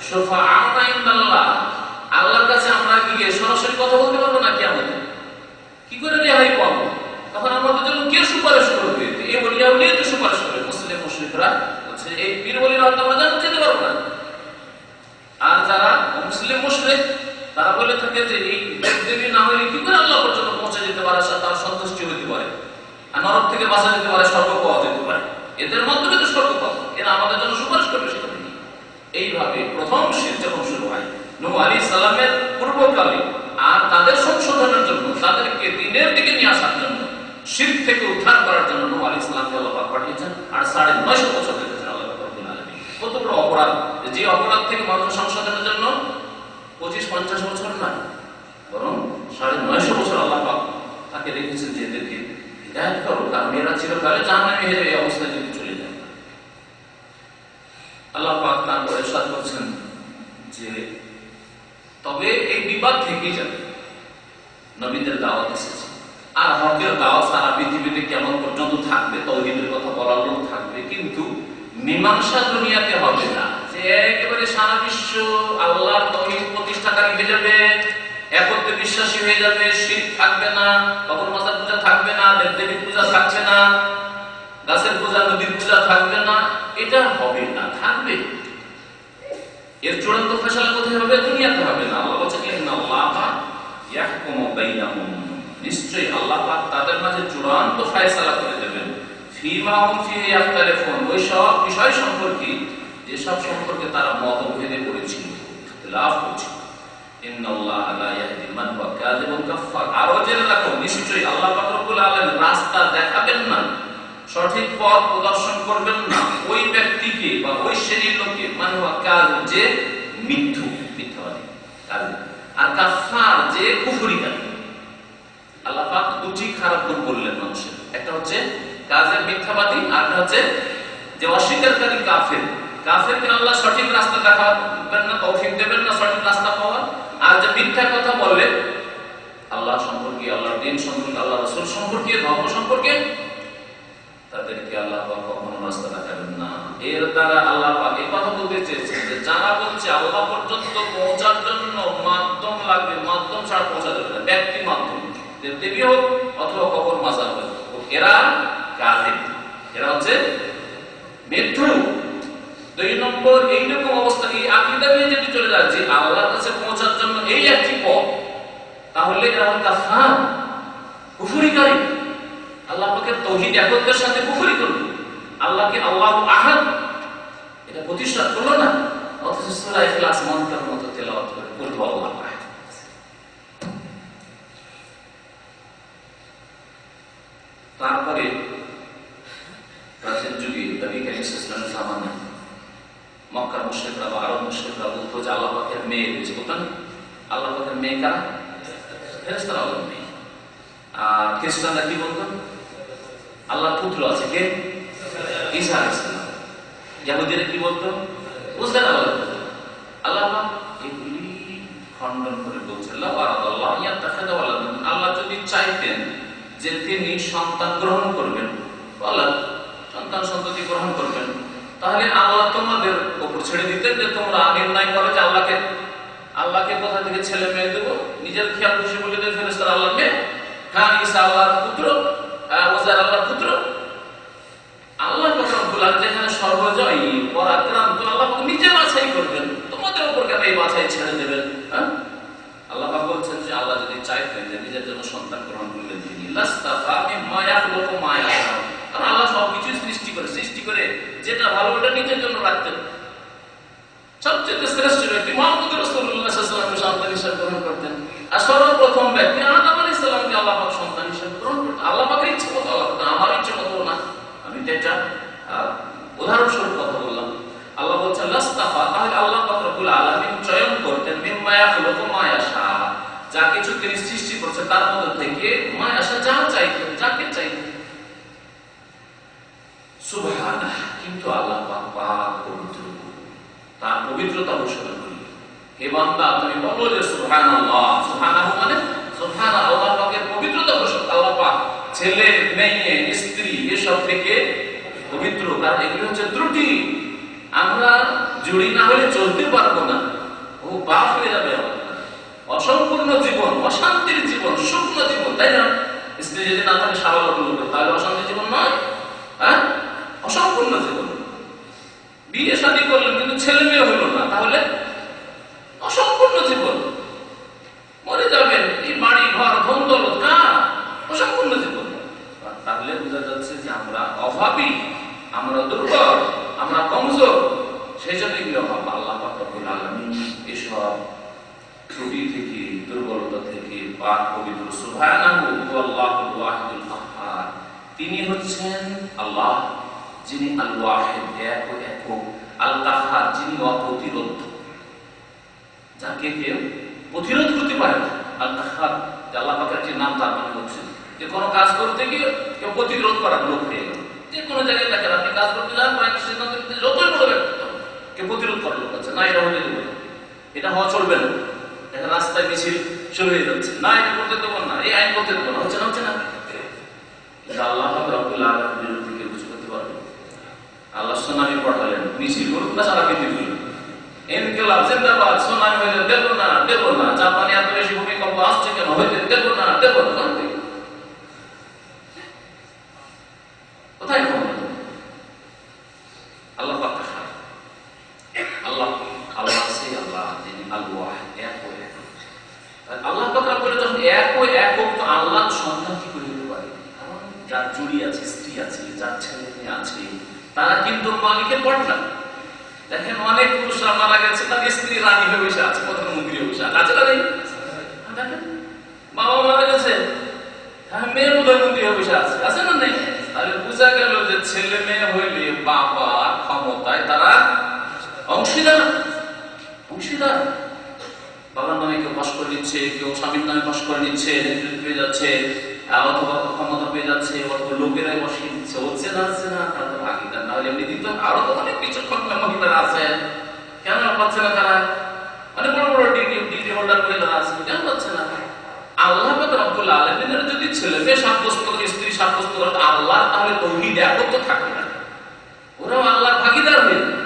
শুফাআউনা ইনদাল্লাহ, আল্লাহর কাছে আমরা গিয়ে সরাসরি কথা বলতে পারবো না কিয়ামতে, কি করে রেহাই পাবো? তখন আমাদের জন্য কে সুপারিশ করবে? এই ওলিয়া উলিয়া তো সুপারিশ করে। মুসলিম মুশরিকরা বলছে এই পীর ওলিরা হয়তো আমরা জান্নাতে যেতে পারবো না। আর যারা মুসলিম মুশরিক তারা বলে থাকে যে এই দেবদেবী না হলে কি করে আল্লাহ পর্যন্ত পৌঁছে যেতে পারে, তার সন্তুষ্টি হতে পারে, আর নরক থেকে বাঁচা যেতে পারে, স্বর্গ পাওয়া যেতে পারে, এদের মাধ্যমে তো স্বর্গ পাবো, এরা আমাদের জন্য সুপারিশ করবে সেটা নেই। এইভাবে প্রথম শিরক যখন শুরু হয় নূহ আলাইহিস সালামের পূর্বকালে, আর তাদের সংশোধনের জন্য, তাদেরকে দ্বীনের দিকে নিয়ে আসার জন্য, শিরক থেকে উদ্ধার করার জন্য নূহ আলাইহিস সালামকে আল্লাহ পাক পাঠিয়েছেন। আর 950 বছর লেগেছে আল্লাহ রাব্বুল আলামিন। কত বড় অপরাধ, যে অপরাধ থেকে মানুষ সংশোধনের জন্য 25-50 বছর না, বরং 950 বছর আল্লাহ পাক তাকে রেখেছেন যে এদেরকে হিদায়াত করো, কারণ এরা চিরকালে জাহান্নামে হয়ে যাবে এই অবস্থায় যদি চলে যায়। আল্লাহ পাক তারপরে ইরশাদ করছেন যে তবে এই বিবাদ থেকেই যাবে। নবীদের দাওয়াত এসেছে, আর হকের দাওয়াত সারা পৃথিবীতে কেমন পর্যন্ত থাকবে, তাওহীদের কথা বলার লোক থাকবে, কিন্তু মীমাংসা দুনিয়াতে হবে না যে একেবারে সারা বিশ্ব আল্লাহর তাওহীদ প্রতিষ্ঠাকারী হয়ে যাবে, একত্রে বিশ্বাসী হয়ে যাবে, শিরক থাকবে না, কবর মাজার পূজা থাকবে না, দেবদেবীর পূজা থাকবে না, গাছের পূজা নদীর পূজা থাকবে না। এটা হবে না, থাকবে। এর চূড়ান্ত ফয়সালা কোথায় হবে? দুনিয়াতে হবে না। আল্লাহ বলেছেন ইন্নাল্লাহা ইয়াহকুমু বাইনাহুম, নিশ্চয়ই আল্লাহ পাক তাদের মাঝে চূড়ান্ত ফয়সালা করে দেবেন। ফীমা হুম ফীহি ইয়াখতালিফুন, ওই সব বিষয় সম্পর্কে যেসব সম্পর্কে তারা মতভেদে পড়েছিল, ইখতিলাফ করেছিল। ইন্নাল্লাহা লা ইয়াহদি মান হুয়া কাযিবুন কাফফার, আরো জেনে রাখো নিশ্চয়ই আল্লাহ পাক রব্বুল আলামিন রাস্তা দেখাবেন না, সঠিক পথ প্রদর্শন করবেন না ওই ব্যক্তিকে বা ওই শ্রেণীর লোককে, মানে কাযিব যে মিথ্যু, মিথ্যাবাদী, কাযিব, আর কাফফার যে কুফরিকারী। আল্লাহ পাক দুটি খারাপ গুণ বললেন মানুষের, একটা হচ্ছে কাযিব মিথ্যাবাদী, আর একটা হচ্ছে যে অস্বীকারী কাফের। কাফেরকে আল্লাহ সঠিক রাস্তা দেখাবেন না, তৌফিক দেবেন না সঠিক রাস্তা পাওয়ার। আর যে মিথ্যা কথা বলবে আল্লাহ সম্পর্কে, আল্লাহর দ্বীন সম্পর্কে, আল্লাহ রাসূল সম্পর্কে, ধর্ম সম্পর্কে, তাদেরকে আল্লাহ পাক কখনো রাস্তা দেখাবেন না। এর দ্বারা আল্লাহ পাক এই কথা বলতে চেয়েছেন যে যারা বলছে আল্লাহ পর্যন্ত পৌঁছার জন্য মাধ্যম লাগবে, মাধ্যম ছাড়া পৌঁছা যাবে না, ব্যক্তি মাধ্যম, দেবী হোক অথবা কবর মাজার হোক, এরা কাফের, এরা হচ্ছে মিথ্যু। দুই নম্বর, এইরকম অবস্থা, এই আকীদা নিয়ে যদি চলে যায় যে আল্লাহর কাছে পৌঁছার জন্য এই একটি পথ, তাহলে এরা হল কাফার, কুফরিকারী। আল্লাহ পাকের তাওহীদ একত্বের সাথে কুফরি করলো, আল্লাহকে আল্লাহু আহাদ এটা প্রতিষ্ঠা করলো না, অথচ সূরা ইখলাস মন্ত্রের মতো তেলাওয়াত করে বলতো আল্লাহ আহাদ। তারপরে প্রাচীন যুগে নবী করিম সাল্লাল্লাহু আলাইহি ওয়াসাল্লাম মক্কার মুশরিকরা বা আরব মুশরিকরা বলতো যে আল্লাহ পাকের মেয়ে রয়েছে, বলতেন আল্লাহ পাকের মেয়ে কারা? ফেরেশতারা আল্লাহর মেয়ে। আর খ্রিস্টানরা কি বলতো? আল্লাহর পুত্র আছে, কে? ঈসা আলাইহিস সালাম। ইহুদিরা কি বলতো? উযাইর আল্লাহর পুত্র। আল্লাহ পাক এগুলি খণ্ডন করে বলছেন লা আরাদাল্লাহু ইয়াত্তাখিযা ওয়ালাদান, আল্লাহ যদি চাইতেন যে তিনি সন্তান গ্রহণ করবেন, আল্লাহ সন্তান সন্ততি গ্রহণ করবেন, তাহলে আল্লাহ তোমাদের উপর ছেড়ে দিতেন যে তোমরা নির্ণয় করো যে আল্লাহকে কোথা থেকে ছেলে মেয়ে দেবো, নিজের খেয়াল খুশি বলে দেবে ফেরেশতারা আল্লাহর মেয়ে, হ্যাঁ ঈসা আল্লাহর পুত্র, উযাইর আল্লাহর পুত্র। আল্লাহ রব্বুল আলামিন যেখানে সর্বজয়ী পরাক্রান্ত, আল্লাহ নিজে বাছাই করবেন, তোমাদের উপর কেন এই বাছাই ছেড়ে দেবেন? আল্লাহ পাক বলছেন যে আল্লাহ যদি চাইতেন যে নিজের জন্য সন্তান গ্রহণ করলেন তিনি, লাস্তাফা মিম্মা ইয়াখলুকু মা ইয়াশা, কারণ আল্লাহ সবকিছু সৃষ্টি করে যেটা ভালো ওটা নিজের জন্য রাখতেন। সবচেয়ে শ্রেষ্ঠ ব্যক্তি মুহাম্মদ রাসূলুল্লাহ সাল্লাল্লাহু আলাইহি ওয়াসাল্লাম সন্তান হিসেবে গ্রহণ করতেন, আর সর্বপ্রথম ব্যক্তি আদম আলাইহিস সালামকে আল্লাহ পাক সন্তান হিসেবে গ্রহণ করতেন। আল্লাহ পাকের ইচ্ছে মতো, আল্লাহ পাক আমার ইচ্ছে মতো না। আমি এটা উদাহরণস্বরূপ কথা বললাম। আল্লাহ বলছেন লাস্তাফা, তাহলে আল্লাহ পাক রব্বুল আলামিন চয়ন করতেন মিম্মা ইয়াখলুকু মা ইয়াশা, যা কিছু তিনি সৃষ্টি করেছেন তার মধ্যে থেকে মা ইয়াশা, যা চাইতেন, যাকে চাইতেন। সুবহানাহ, কিন্তু আল্লাহ পাক পাক পবিত্র, তার পবিত্রতা ঘোষণা করি, হে বান্দা তুমি বলো যে সুবহানাল্লাহ। সুবহানাহু মানে সুবহানাল্লাহ, আল্লাহ পাকের পবিত্রতা ঘোষণা। আল্লাহ পাক ছেলে মেয়ে স্ত্রী এসব থেকে পবিত্র, কারণ এগুলো হচ্ছে ত্রুটি। আমরা জুড়ি না হলে চলতে পারবো না, ও পাপ হয়ে যাবে, অসম্পূর্ণ জীবন, অশান্তির জীবন, শুকনো জীবন, তাই না? স্ত্রী যদি না থাকে স্বাবলম্বী লোক, তাহলে অশান্তির জীবন নয়, হ্যাঁ, অসম্পূর্ণ জীবন। বিয়ে শাদী করলেন কিন্তু ছেলে মেয়ে হলো না, তাহলে অসম্পূর্ণ জীবন, মরে যাবেন। এই বাড়ি ঘর ধন দৌলত কার? অসম্পূর্ণ জীবন। তাহলে বোঝা যাচ্ছে যে আমরা অভাবী, আমরা দুর্বল, আমরা কমজোর, সেই জন্য এগুলো অভাব। আল্লাহ পাক রব্বুল আলামিন এসব ত্রুটি থেকে, দুর্বলতা থেকে পাক পবিত্র। সুবহানাহু ওয়াল্লাহুল ওয়াহিদুল কাহ্হার, তিনি হচ্ছেন আল্লাহ যিনি আল ওয়াহিদ, এক ও একক, আল কাহ্হার যিনি অপ্রতিরোধ, যাকে কেউ প্রতিরোধ করতে পারে না। আল কাহ্হার আল্লাহ পাকের যে নাম, তার মানে হচ্ছে যে কোনো কাজ করতে গিয়ে কেউ প্রতিরোধ করার লোক হয়ে গেল। যে কোনো জায়গায় দেখেন আপনি কাজ করতে যান, সিদ্ধান্ত নিতে যতই বড় ব্যক্তি, না এটা হতে দেবো না, এটা হওয়া চলবে না, এটা রাস্তায় মিছিল শুরু হয়ে যাচ্ছে, না এটা করতে দেবো না, এই আইন করতে দেবো না, হচ্ছে না হচ্ছে না। আল্লাহ রাব্বুল আলামিনের বিরুদ্ধে কেউ কিছু করতে পারবে? আল্লাহ সুনামি পড়ালেন, মিছিল করুক না সারা পৃথিবী, ইনকিলাব জিন্দাবাদ, সুনামি হইলে দেবো না দেবো না, জাপানে এত বেশি ভূমিকম্প আসছে কেন, হইতে দেবো না দেবো না, কোথায় ক্ষমতা? আল্লাহ পাক আল্লাহ আল্লাহ আছে, আল্লাহ যিনি আল ওয়াহিদ, এক ও এক। আল্লাহ পাক বলে যখন এক ও একক, তো আল্লাহ সন্তান কি করে হতে পারে? কারণ যার জুড়ি আছে, স্ত্রী আছে, যার ছেলে মেয়ে আছে, তারা কিন্তু মালিকের কন্যা। দেখেন অনেক পুরুষরা মারা গেছে, তার স্ত্রী রানী হয়ে বসে আছে, প্রধানমন্ত্রী হয়ে বসে আছে না? নেই? দেখেন বাবা মারা গেছে, মেয়ে প্রধানমন্ত্রী হয়ে বসে আছে, আছে না? নেই? তাহলে বোঝা গেল যে ছেলে মেয়ে হইলে বাবার ক্ষমতায় তারা অংশীদার। অংশীদার বাবার নামে কেউ পাশ করে নিচ্ছে, কেউ স্বামীর নামে পাশ করে নিচ্ছে, নেতৃত্ব পেয়ে যাচ্ছে, অথবা ক্ষমতা পেয়ে যাচ্ছে, অথবা লোকেরাই বসিয়ে দিচ্ছে, হচ্ছে না হচ্ছে না, তাদের ভাগিদার না হলে এমনি দিত। আরো তো অনেক বিচক্ষণ মহিলারা আছে, কেন পাচ্ছে না? তারা অনেক বড় বড় ডিগ্রি হোল্ডার মহিলারা আছে, কেন পাচ্ছে না? আল্লাহ রাব্বুল আলামিনের যদি ছেলে মেয়ে সাব্যস্ত করে, স্ত্রী সাব্যস্ত করে, আল্লাহ তাহলে তৌহিদ একত্র থাকবে না, ওরাও আল্লাহর ভাগিদার হয়ে যাবে।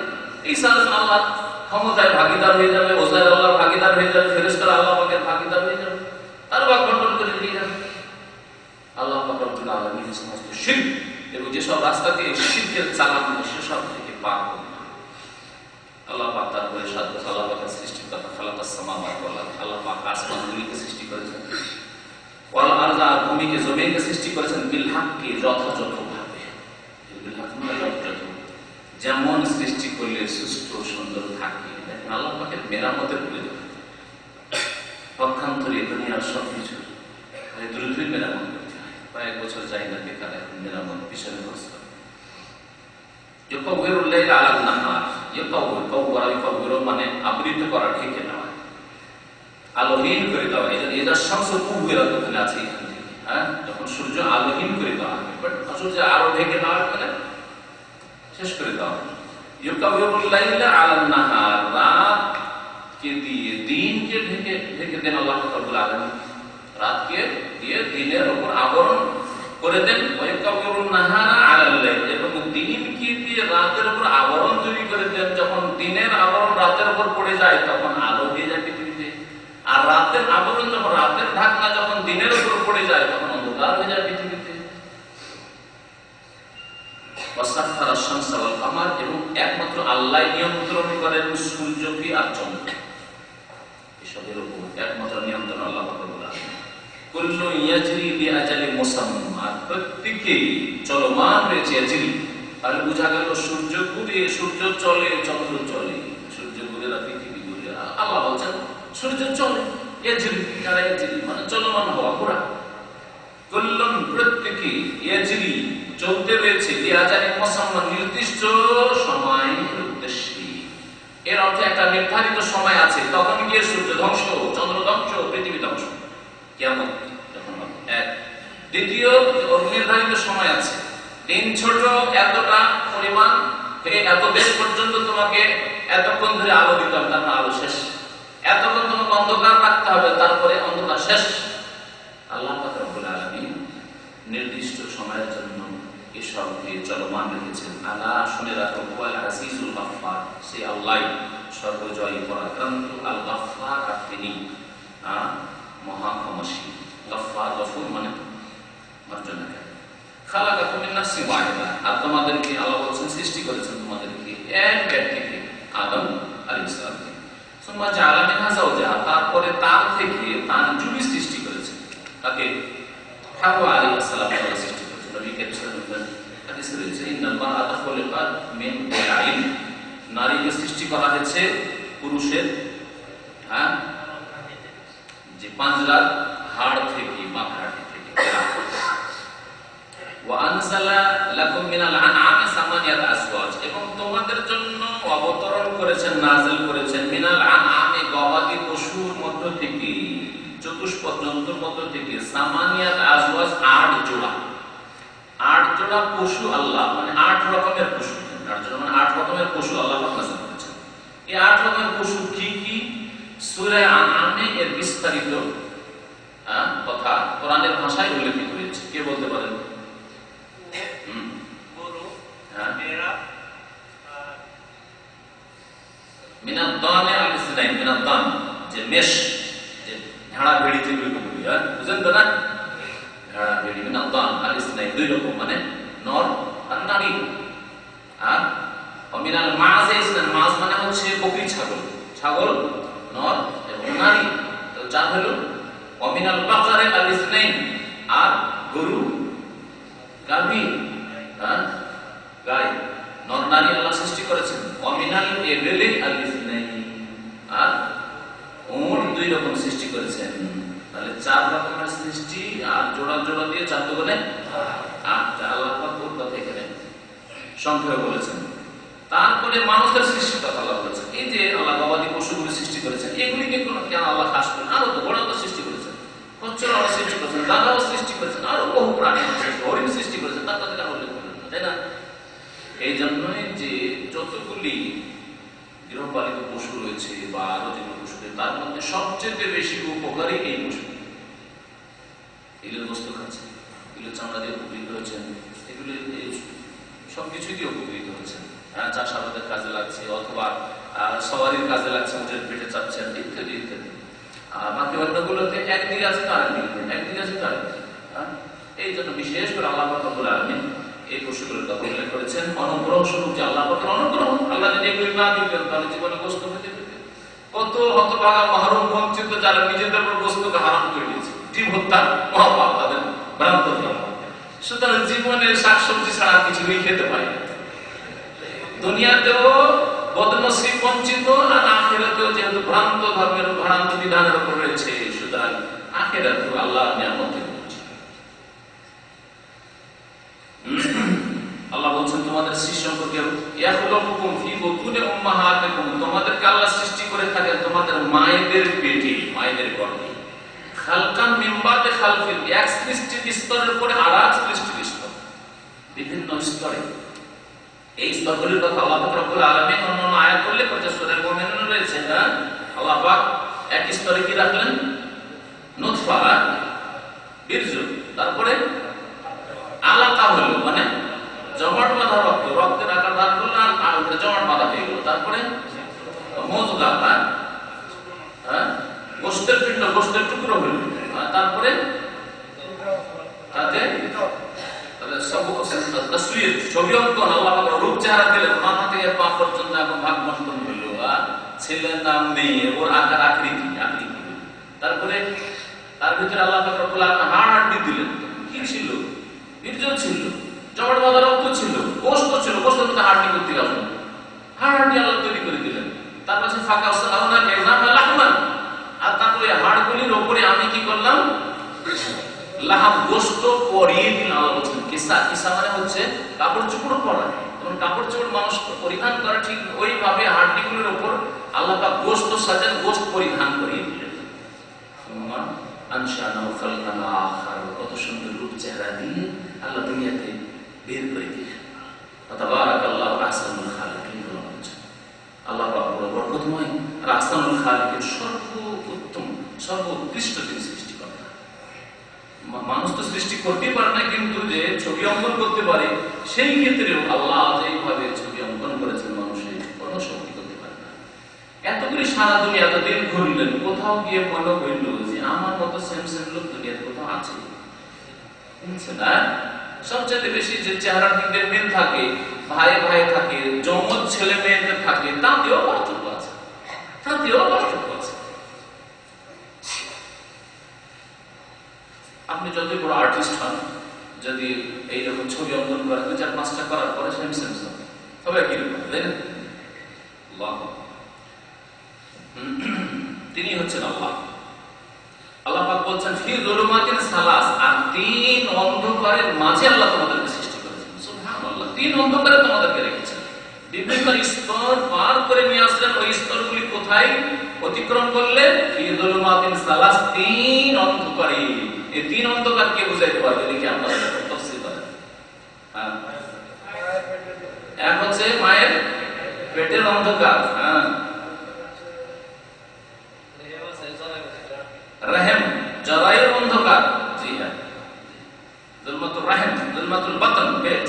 ঈসা আল্লাহর ক্ষমতায় ভাগিদার হয়ে যাবে, ওযায়ের আল্লাহর ভাগিদার হয়ে যাবে, ফেরেশতারা আল্লাহ পাকের ভাগিদার হয়ে যাবে, তার ভাগ বন্টন করে দিয়ে যাবে। আল্লাহ পাক রব্বুল আলামিন সমস্ত শিরক এবং যেসব রাস্তা দিয়ে শিরকের চালান, সেসব থেকে পাক করবে। আল্লাহ পাক তারপরে সাত বছর আল্লাহ পাকের সৃষ্টির কথা, খালাকাস সামাওয়াতি ওয়াল আরদ, আল্লাহ পাক আসমানগুলিকে সৃষ্টি করেছেন, ওয়াল আরদ, আর ভূমিকে জমিনকে সৃষ্টি করেছেন বিল হাক্কি, যথাযথভাবে। বিল হাক্ক মানে যথাযথ, যেমন সৃষ্টি করলে সুস্থ সুন্দর থাকে। দেখেন আল্লাহ পাকের মেরামতের প্রয়োজন, পক্ষান্তরে দুনিয়ার সবকিছু দ্রুতই মেরামত করতে হয়, কয়েক বছর যাই না বেকার, এখন মেরামত পিছনে বসতে হবে। মানে আবৃত করা, ঢেকে নেওয়া, আলোহীন করে দেওয়া। এটার শামস কুবরা ওখানে আছে, এখান থেকে, হ্যাঁ, যখন সূর্য আলোহীন করে দেওয়া হবে, বাট সূর্য আরো ঢেকে নেওয়া মানে শেষ করে দেওয়া হবে। ইউকাউবিরুল লাইলা আলান নাহার, রাতকে দিয়ে দিনকে ঢেকে দেন আল্লাহ রাব্বুল আলামিন, রাতকে দিয়ে দিনের উপর আবরণ করে দেন। ওয়াইকাউবিরুন নাহারা আলাল লাইল, এবং দিনকে দিয়ে রাতের উপর আবরণ তৈরি করে দেন। যখন দিনের আবরণ রাতের উপর পড়ে যায় তখন আলো হয়ে যায় পৃথিবীতে, আর রাতের আবরণ যখন, রাতের ঢাকনা যখন দিনের উপর পড়ে যায় তখন অন্ধকার হয়ে যায় পৃথিবীতে। ওয়াসাখখারা শামসা ওয়াল কামার, এবং একমাত্র আল্লাহ নিয়ন্ত্রণ করেন সূর্যকে আর চন্দ্র, এসবের উপর একমাত্র নিয়ন্ত্রণ আল্লাহ রাব্বুল আলামিন। কুল্লু ইয়াজরি লিআজালি মুসাম্মা, প্রত্যেকই চলমান রয়েছে ইয়াজরি। তাহলে বোঝা গেল সূর্য ঘুরে, সূর্য চলে, চন্দ্র চলে, সূর্য ঘুরে না পৃথিবী ঘুরে। আল্লাহ বলছেন সূর্য চলে, ইয়াজরি, তারা ইয়াজরি মানে চলমান হওয়া, ঘোরা। কুল্লুন, প্রত্যেকই, ইয়াজরি চলতে রয়েছে, লিআজালি মুসাম্মা, নির্দিষ্ট সময়ের উদ্দেশ্যে। এর অর্থে একটা নির্ধারিত সময় আছে, তখন গিয়ে সূর্য ধ্বংস, চন্দ্র ধ্বংস, পৃথিবী ধ্বংস, কিয়ামত যখন হবে। এক, দ্বিতীয়, নির্ধারিত সময় আছে, দিন ছোট, এতটা পরিমাণ থেকে এত দেশ পর্যন্ত তোমাকে এতক্ষণ ধরে আলো দিতে হবে, তারপর আলো শেষ। এতক্ষণ তোমাকে অন্ধকার রাখতে হবে, তারপরে অন্ধকার শেষ। আল্লাহ পাক রব্বুল আলামিন নির্দিষ্ট সময়ের জন্য এসবকে চলমান রেখেছেন। আলা, শুনে রাখো, হুয়াল আজিজুল গাফফার, সেই আল্লাহ সর্বজয়ী পরাক্রান্ত, আল গাফফার, আর তিনি মহাক্ষমাশীল। গাফফার, গফুর মানে মার্জনাকারী। খালাকাকুম মিন নাফসিন ওয়াহিদা, আর তোমাদেরকে আল্লাহ বলেন সৃষ্টি করেছেন তোমাদেরকে এক ব্যক্তিকে, আদম আলাইহিস সালামকে। সুম্মা জাআলা মিনহা যাওজাহা, তারপরে তার থেকে তার জুড়ি সৃষ্টি করেছেন। তাকে হাওয়া আলাইহিস সালাম সৃষ্টি করেছেন। নবী কারীম সাল্লাল্লাহু আলাইহি ওয়াসাল্লাম হাদিসে রয়েছে, ইন্নাল মারআতা খুলিকাত মিন দিলাইন, নারীকে সৃষ্টি করা হয়েছে পুরুষের যে পাঁজরার হাড় থেকে, বাঁকড়াটি থেকে। ওয়া আনজালা লাকুম মিনাল আনআমি সামানিয়াত আজওয়াজ, এবং তোমাদের জন্য অবতরণ করেছেন, নাযিল করেছেন, মিনাল আনআমি, গবাদি পশুর মধ্য থেকে, চতুষ্পদ জন্তুর মধ্য থেকে, সামানিয়াত আজওয়াজ, 8 জোড়া। 8 জোড়া পশু আল্লাহ, মানে 8 রকমের পশু, 8 জোড়া মানে 8 রকমের পশু আল্লাহ নাযিল করেছেন। এই এই 8 রকমের পশু কি কি সূরা আনআমে এর বিস্তারিত কথা কোরআনের ভাষায় উল্লেখিত হয়েছে। কে বলতে পারেন? গরু, ভেড়া, মিনাদ দানে আল ইসনাইন, মিনাদ দান যে মেষ, যে ভেড়া ভেড়ি যেগুলো বলি, বুঝেন তো না? ভেড়া ভেড়ি মিনাদ দান আল ইসনাইন, দুই রকম, মানে নর আর নারী। আর মিনাল মাযে ইসনাইন, মায মানে হচ্ছে বকরি ছাগল, ছাগল নর এবং নারী, তো চার হলো। মিনাল বাকারে আল ইসনাইন, আর গরু গাভী, গায়, নর নারী আল্লাহ সৃষ্টি করেছেন। মিনাল ইবলি আল ইসনাইন, আর উট দুই রকম সৃষ্টি করেছেন। তাহলে 4 রকমের সৃষ্টি, আর জোড়া জোড়া দিয়ে 4 দুগুণে 8। আল্লাহ পাক ওর কথা এখানে সংখ্যায় বলেছেন। তারপরে মানুষের সৃষ্টির কথা আল্লাহ বলেছেন। এই যে আল্লাহ গবাদি পশুগুলি সৃষ্টি করেছেন, এগুলিকে কেন আল্লাহ খাস করেন? আরো তো বড় সৃষ্টি করেছেন, কচ্ছপ সৃষ্টি করেছেন, দাদাও সৃষ্টি করেছেন, আরো বহু প্রাণী হরিণ সৃষ্টি করেছেন, তার কথা কেন উল্লেখ করলেন না, তাই না? এই জন্যই যে যতগুলি গৃহপালিত পশু রয়েছে বা আরো যেগুলো পশু, তার মধ্যে সবচেয়ে বেশি উপকারী এই পশু। এগুলোর বস্তু খাচ্ছে, এগুলো চামড়া দিয়ে উপকৃত হচ্ছেন, এগুলো সবকিছু দিয়ে উপকৃত হচ্ছেন। চাষাবাদের কাজে লাগছে, অথবা সবারই কাজে লাগছে, উঠে পেটে চাচ্ছেন, ইত্যাদি ইত্যাদি। বাকি অন্যগুলোতে একদিকে আছে তো আরেকদিকে, একদিকে আছে তো আরেকদিকে। এই জন্য বিশেষ করে আল্লাহ রাব্বুল আলামিন এই পশুগুলোর কথা উল্লেখ করেছেন। অনুগ্রহ স্বরূপ যে আল্লাহ পাকের অনুগ্রহ, আল্লাহ যদি এগুলি না দিতেন তাহলে জীবনে গোস্ত হতে পেতেন। কত হতভাগা মাহরুম বঞ্চিত যারা নিজেদের উপর গোস্তকে হারাম করে দিয়েছে, জীব হত্যা মহাপাপ, তাদের ভ্রান্ত ধারণা। সুতরাং জীবনের শাকসবজি ছাড়া কিছুই খেতে পায় না। দুনিয়াতেও বদনসিব বঞ্চিত, আর আখিরাতেও যেহেতু ভ্রান্ত ধর্মের ভ্রান্ত বিধানের উপর রয়েছে, সুতরাং আখিরাতেও আল্লাহর নিয়ামতে আল্লাহ বলছেন তোমাদের সৃষ্টি সম্পর্কে, ইয়াখলুকুকুম ফি বুতুনি উম্মাহাতিকুম, তোমাদেরকে আল্লাহ সৃষ্টি করে থাকেন তোমাদের মায়েদের পেটে, মায়েদের গর্ভে। খালকান মিন বাদি খালকিন, এক সৃষ্টির স্তরের পরে আরেক সৃষ্টির স্তর, বিভিন্ন স্তরে। এই স্তরগুলির কথা আল্লাহ পাক রব্বুল আলামিন অন্যান্য আয়াত উল্লেখ করেছেন। সূরা মুমিনুন রয়েছে, আল্লাহ পাক এক স্তরে কি রাখলেন? নুতফা, বীর্য, তারপরে আলাকা হলো, মানে জমাট বাঁধা রক্ত, রক্তের আকার ধারণ করলো আর জমাট বাঁধা হয়ে গেল। তারপরে মজগা, গোশতের পিণ্ড, গোশতের টুকরো হলো। তারপরে তাতে ছবি অঙ্কন, আল্লাহ রূপ চেহারা দিলেন, মাথা থেকে পা পর্যন্ত এখন ভাগ বন্টন হইলো, আর ছেলের নাম মেয়ে, ওর আকার আকৃতি আকৃতি। তারপরে তার ভিতরে আল্লাহ রব্বুল আলামিন হাড় হাড্ডি দিলেন। কি ছিল? বীর্য ছিল, জমাট বাঁধা রক্ত ছিল, গোশত ছিল, গোশতের মধ্যে হাড্ডি করতে গেল, হাড় হাড্ডি আল্লাহ তৈরি করে দিলেন। তার পাশে ফাঁকা লাহমান, আর তারপরে হাড়গুলির ওপরে আমি কি করলাম? লাহাম, গোশত পরিয়ে দিলাম। আল্লাহ বলছেন কিসা, কিসা মানে হচ্ছে কাপড় চোপড় পরা। যেমন কাপড় চোপড় মানুষ পরিধান করে, ঠিক ওইভাবে হাড্ডিগুলির ওপর আল্লাহ পাক গোশত সাজান, গোশত পরিধান করিয়ে দিলেন। কত সুন্দর রূপ চেহারা দিয়ে আল্লাহ দুনিয়াতে বের করে দিলেন। তাবারাকাল্লাহু আহসানুল খালিকিন। আল্লাহ পাক বড় বরকতময় আর আহসানুল খালিকিন, সর্বোত্তম সর্বোৎকৃষ্ট তিনি সৃষ্টি করেন। মানুষ তো সৃষ্টি করতেই পারে না, কিন্তু যে ছবি অঙ্কন করতে পারে, সেই ক্ষেত্রেও আল্লাহ যেইভাবে ছবি অঙ্কন করেছেন মানুষের কোনো শক্তি করতে পারে না। এতগুলি সারা দুনিয়া এতদিন ঘুরলেন, কোথাও গিয়ে মনে হইল যে আমার মতো সেম সেম লোক দুনিয়ার কোথাও আছে না? সবচেয়ে বেশি যে চেহারার দিক দিয়ে মিল থাকে, ভাই ভাই থাকে, যমজ ছেলে মেয়েদের থাকে, তাতেও পার্থক্য আছে, তাতেও পার্থক্য আছে। আপনি যদি বড় আর্টিস্ট হন, যদি এইরকম ছবি অঙ্কন করেন, 4-5টা করার পরে সেম সেম তবে কি রকম, তাই না? তিনি হচ্ছেন আল্লাহ। আল্লাহ পাক বলছেন ফি যুলুমাতিন সালাস, আর 3 অন্ধকারের মাঝে আল্লাহ তোমাদেরকে সৃষ্টি করেছেন। সুবহানাল্লাহ, 3 অন্ধকারে তোমাদেরকে রেখেছেন, বিভিন্ন স্তর পার করে নিয়ে আসলেন। ওই স্তরগুলি কোথায় অতিক্রম করলেন? ফি যুলুমাতিন সালাস, 3 অন্ধকারে। এই 3 অন্ধকার কে বুঝাইতে পারবে? দেখি আপনারা তাফসীর করেন। এক হচ্ছে মায়ের পেটের অন্ধকার, খেদমাতুল বাতন পেট।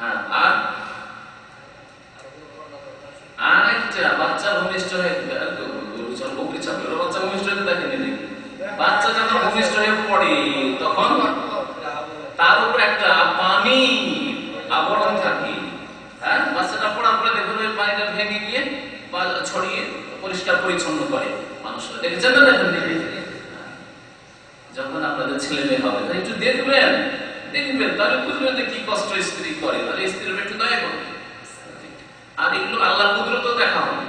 হ্যাঁ, আর একটা বাচ্চা ভূমিষ্ঠ হয়ে বাচ্চা ভূমিষ্ঠ হয়ে দেখেনি দেখি, বাচ্চা যখন ভূমিষ্ঠ হয়ে পড়ে তখন তার উপর একটা পানি আবরণ থাকে। হ্যাঁ, বাচ্চাটা পড়ার পরে দেখুন ওই পানিটা ভেঙে গিয়ে বা ছড়িয়ে পরিষ্কার পরিচ্ছন্ন করে মানুষরা, দেখেছেন না? দেখেন দেখি, যখন আপনাদের ছেলে মেয়ে হবে একটু দেখবেন তাহলে বুঝবেন যে কি কষ্ট স্ত্রী করে, তাহলে স্ত্রীর একটু দয়া করবে। আর এগুলো আল্লাহ কুদরত দেখা হবে।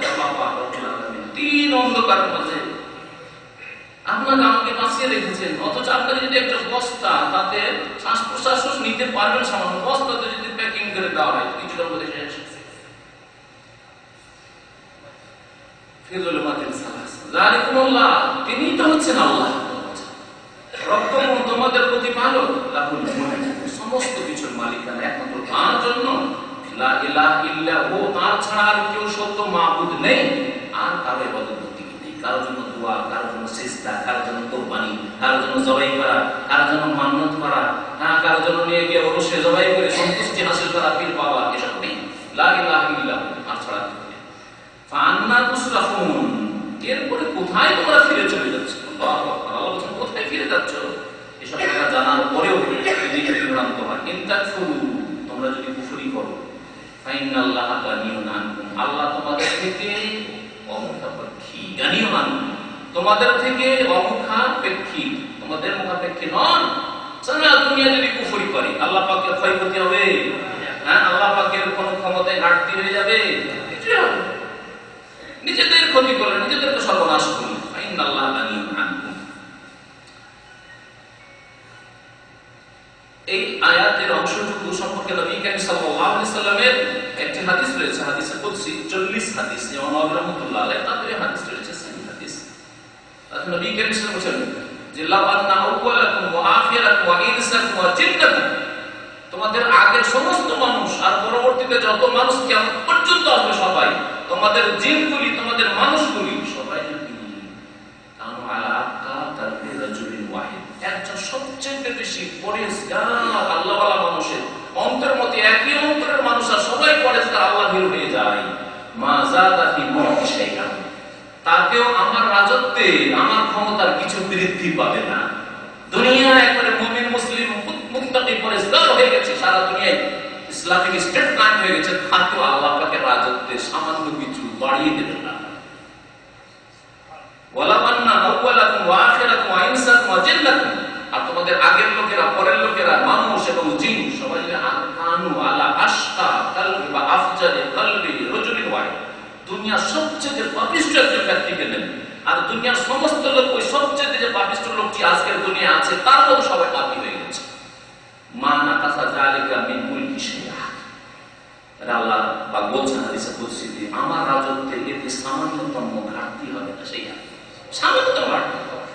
তিন অন্ধকার মাঝে আপনাকে আমাকে বাঁচিয়ে রেখেছেন, অথচ আপনার যদি একটা বস্তা তাতে শ্বাস প্রশ্বাস নিতে পারবেন, সামান্য বস্তাতে যদি প্যাকিং করে দেওয়া হয় কিছুটার মধ্যে শেষ। তিনি তো হচ্ছেন আল্লাহ, তোমাদের প্রতিপালক, সমস্ত কিছুর মালিকানা একমাত্র তার জন্য। লা ইলাহা ইল্লাহু, তার ছাড়া আর কেউ সত্য মাবুদ নেই, আর কারো ইবাদত করতে নেই। কারোর জন্য দোয়া, কারোর জন্য সিজদা, কারোর জন্য কুরবানি, কারোর জন্য জবাই করা, কারোর জন্য মান্নত করা, হ্যাঁ, কারোর জন্য নিয়ে গিয়ে ওরসে জবাই করে সন্তুষ্টি হাসিল করা, পীর বাবা, এসব নেই। লা ইলাহা ইল্লাহু, আর ছাড়া ফান্না তুসরাফুন, এরপরে কোথায় তোমরা ফিরে চলে যাচ্ছ? আল্লাহ বলেন কোথায় ফিরে যাচ্ছ? এসব কথা জানার পরেও যদি বিভ্রান্ত হয়, ইনতাকফুরু, তোমরা যদি কুফরি করো, ফাইনাল্লাহা গানিয়ুন আনকুম, আল্লাহ তোমাদের থেকে অমুখাপেক্ষী, গানিয়ুন আনকুম, তোমাদের থেকে অমুখাপেক্ষী, তোমাদের মুখাপেক্ষী নন। সারা দুনিয়া যদি কুফরি করে আল্লাহ পাকের ক্ষয়ক্ষতি হবে? হ্যাঁ, আল্লাহ পাকের কোন ক্ষমতায় ঘাটতি হয়ে যাবে? কিছুই হবে না। নিজেদের ক্ষতি করলে নিজেদেরকে সর্বনাশ করলে, ফাইনাল্লাহা গানিয়ুন আনকুম। এই আয়াতের অংশটুকু সম্পর্কে নবী কারীম সাল্লাল্লাহু আলাইহি সাল্লামের একটি হাদিস রয়েছে, হাদিসে কুদসি, 40 হাদিস, যেমন নবী রাহমাতুল্লাহ আলাইহি তাদের হাদিস রয়েছে, সহিহ হাদিস। তাতে নবী কারীম সাল্লাল্লাহু আলাইহি ওয়াসাল্লাম যে লাউ আন্না আউওয়ালাকুম ওয়া আখিরাকুম ওয়া ইনসাকুম ওয়া জিন্নাকুম, তোমাদের আগের সমস্ত মানুষ আর পরবর্তীতে যত মানুষ কিয়ামত পর্যন্ত আসবে সবাই, তোমাদের জিনগুলি, তোমাদের মানুষগুলি সবাই যদি কানু আলা আক্কা তালবি রাজুলিন ওয়াহিদ, একজন সবচেয়ে বেশি পরেজগার আল্লাহওয়ালা মানুষের অন্তরের মধ্যে, একই অন্তরের মানুষ আর সবাই পরেজগার আল্লাহভীরু হয়ে যায়, মা যাদা ফি মুলকি শাইআন, তাতেও আমার রাজত্বে আমার ক্ষমতার কিছু বৃদ্ধি পাবে না। দুনিয়া একবারে মুমিন মুসলিম মুত্তাকি পরেজগার হয়ে গেছে, সারা দুনিয়ায় ইসলামিক স্টেট কায়েম হয়ে গেছে, তাতেও আল্লাহ পাকের রাজত্বে সামান্য কিছু বাড়িয়ে দেবেন না। ওয়ালা আন্না আউওয়ালাকুম ওয়া আখিরাকুম ওয়া ইনসাকুম ওয়া জিন্নাকুম, আর তোমাদের আগের লোকেরা, পরের লোকেরা, মানুষ এবং জিন সবাই কানু আলা আশকা কলবি বা আফজালি কলবি রাজুলিন ওয়াহিদ, দুনিয়ার সবচেয়ে পাপিষ্ঠ একজন ব্যক্তিকে নেন, আর দুনিয়ার সমস্ত লোক ওই সবচেয়ে যে পাপিষ্ঠ লোকটি আজকের দুনিয়া আছে তার মতো সবাই পাপী হয়ে গেছে। মা নাকাসা যালিকা মিন মুলকি শাইআ, আল্লাহ পাক বলছেন হাদিসে কুদসিতে, আমার রাজত্বে এতে সামান্যতম ঘাটতি হবে না। সেই সামান্যতম ঘাটতি হবে।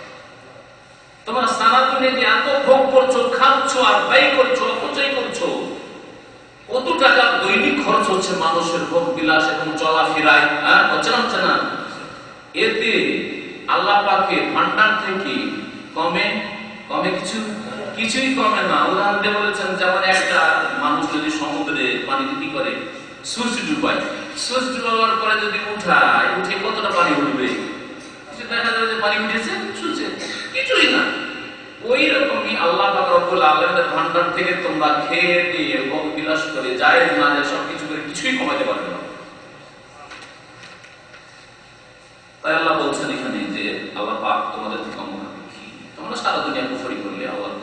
তোমরা সারা দুনিয়াতে এত ভোগ করছো, খাচ্ছ আর ব্যয় করছো, অপচয় করছো, কত টাকা দৈনিক খরচ হচ্ছে মানুষের ভোগ বিলাস এবং চলাফেরায়, হ্যাঁ, হচ্ছে না? হচ্ছে না? এতে আল্লাহ পাকের ভান্ডার থেকে কমে কিছুই কমে না। উদাহরণ দিয়ে বলেছেন, যেমন একটা মানুষ যদি সমুদ্রে পানিতে কি করে, সূর্য ডুবায়, সূর্য ডুবাবার পরে যদি উঠে কতটা পানি উঠবে? কিছু দেখা যাবে যে পানি উঠেছে সূর্যে, কিছুই না। ওই রকমই আল্লাহ পাক রব্বুল আলামিনের ভান্ডার থেকে তোমরা খেয়ে দিয়ে ভোগ বিলাস করে জায়েজ না জায়েজ সবকিছু করে কিছুই কমাতে পারবে না। তাই আল্লাহ বলছেন এখানে যে আল্লাহ পাক তোমাদের থেকে অমুখাপেক্ষী, তোমরা সারা দুনিয়া কুফরি করলে আল্লাহর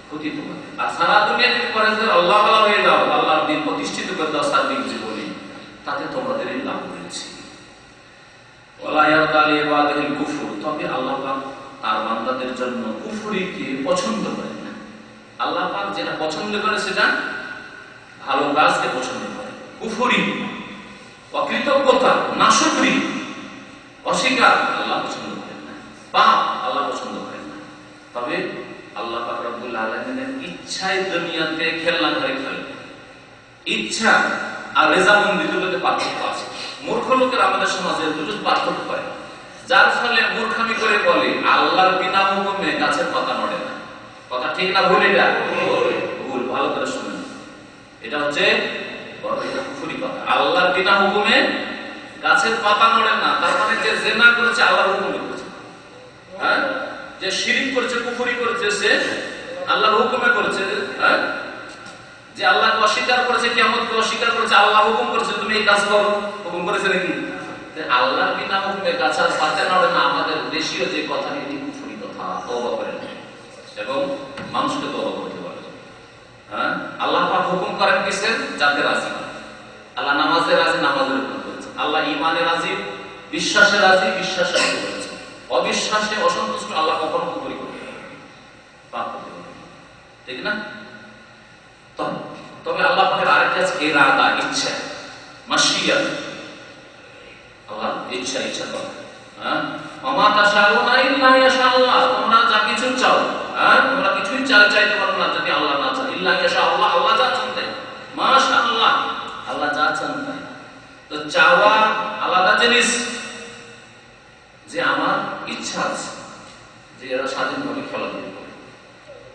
ক্ষতি তোমাদের, আর সারা দুনিয়া যদি করে আল্লাহ ওয়ালা হয়ে যাও, আল্লাহর দ্বীন প্রতিষ্ঠিত করে দাও সার্বিক জীবনে, তাতে তোমাদেরই লাভ হয়েছে। ওয়ালা ইয়ারদা লিইবাদিল কুফর, তবে আল্লাহ পাক তার বান্দাদের জন্য কুফরিকে পছন্দ করেন না। আল্লাহ পাক যেটা পছন্দ করে সেটা ভালো কাজকে পছন্দ করে, কুফরি, অকৃতজ্ঞতা, নাশকরি, অস্বীকার আল্লাহ পছন্দ করেন না, পাপ আল্লাহ পছন্দ করেন না। তবে আল্লাহ পাক রব্বুল আলামিনের ইচ্ছায় দুনিয়াতে খেলনা করে খেলে, ইচ্ছা আর রেজামন্দি দুটোতে পার্থক্য আছে। মূর্খ লোকের আমাদের সমাজে দুটো পার্থক্য করে, যার ফলে মূর্খামি করে বলে আল্লাহর বিনা হুকুমে গাছের পাতা নড়ে না। কথা ঠিক না ভুল? এটা ভুল। ভালো করে শুনেন, এটা হচ্ছে বড় কুফরি কথা। আল্লাহর বিনা হুকুমে গাছের পাতা নড়ে না, তার মানে যে জিনা করেছে আল্লাহর হুকুমে করেছে, হ্যাঁ, যে শিরক করেছে, কুফরি করেছে, সে আল্লাহর হুকুমে করেছে, হ্যাঁ, যে আল্লাহকে অস্বীকার করেছে, কিয়ামতকে অস্বীকার করেছে, আল্লাহ হুকুম করেছে তুমি এই কাজ করো, হুকুম করেছে নাকি? আল্লাহর বিনা হুকুমে গাছের পাতা নড়ে না, আমাদের দেশীয় যে কথা, এটি কুফরি কথা, তওবা করেন এবং মানুষকে তওবা করতে বলে। হ্যাঁ, আল্লাহ পাক হুকুম করেন কিসের? যাতে রাজি হয়। আল্লাহ নামাজে রাজি, নামাজের হুকুম করেছে। আল্লাহ ঈমানে রাজি, বিশ্বাসে রাজি, বিশ্বাসের হুকুম করেছে। অবিশ্বাসে অসন্তুষ্ট আল্লাহ কখনো কুফরি করতে পাপ করতে পারে, ঠিক না? তবে আল্লাহ পাকের আরেকটা আছে ইরাদা, ইচ্ছা, মাশিয়াত। আল্লাহ ইচ্ছা করে। হ্যাঁ, ওমা তাশাউনা ইল্লা ইয়াশাআল্লাহ, তোমরা যা কিছু চাও, হ্যাঁ, তোমরা কিছুই চাইতে পারো না যদি আল্লাহ না চান। ইল্লা ইয়াশাআল্লাহ, আল্লাহ যা চান তাই। মাশাআল্লাহ, আল্লাহ যা চান তাই। তো চাওয়া আলাদা জিনিস, যে আমার ইচ্ছা আছে যে এরা স্বাধীনভাবে খেলাধুলা করে,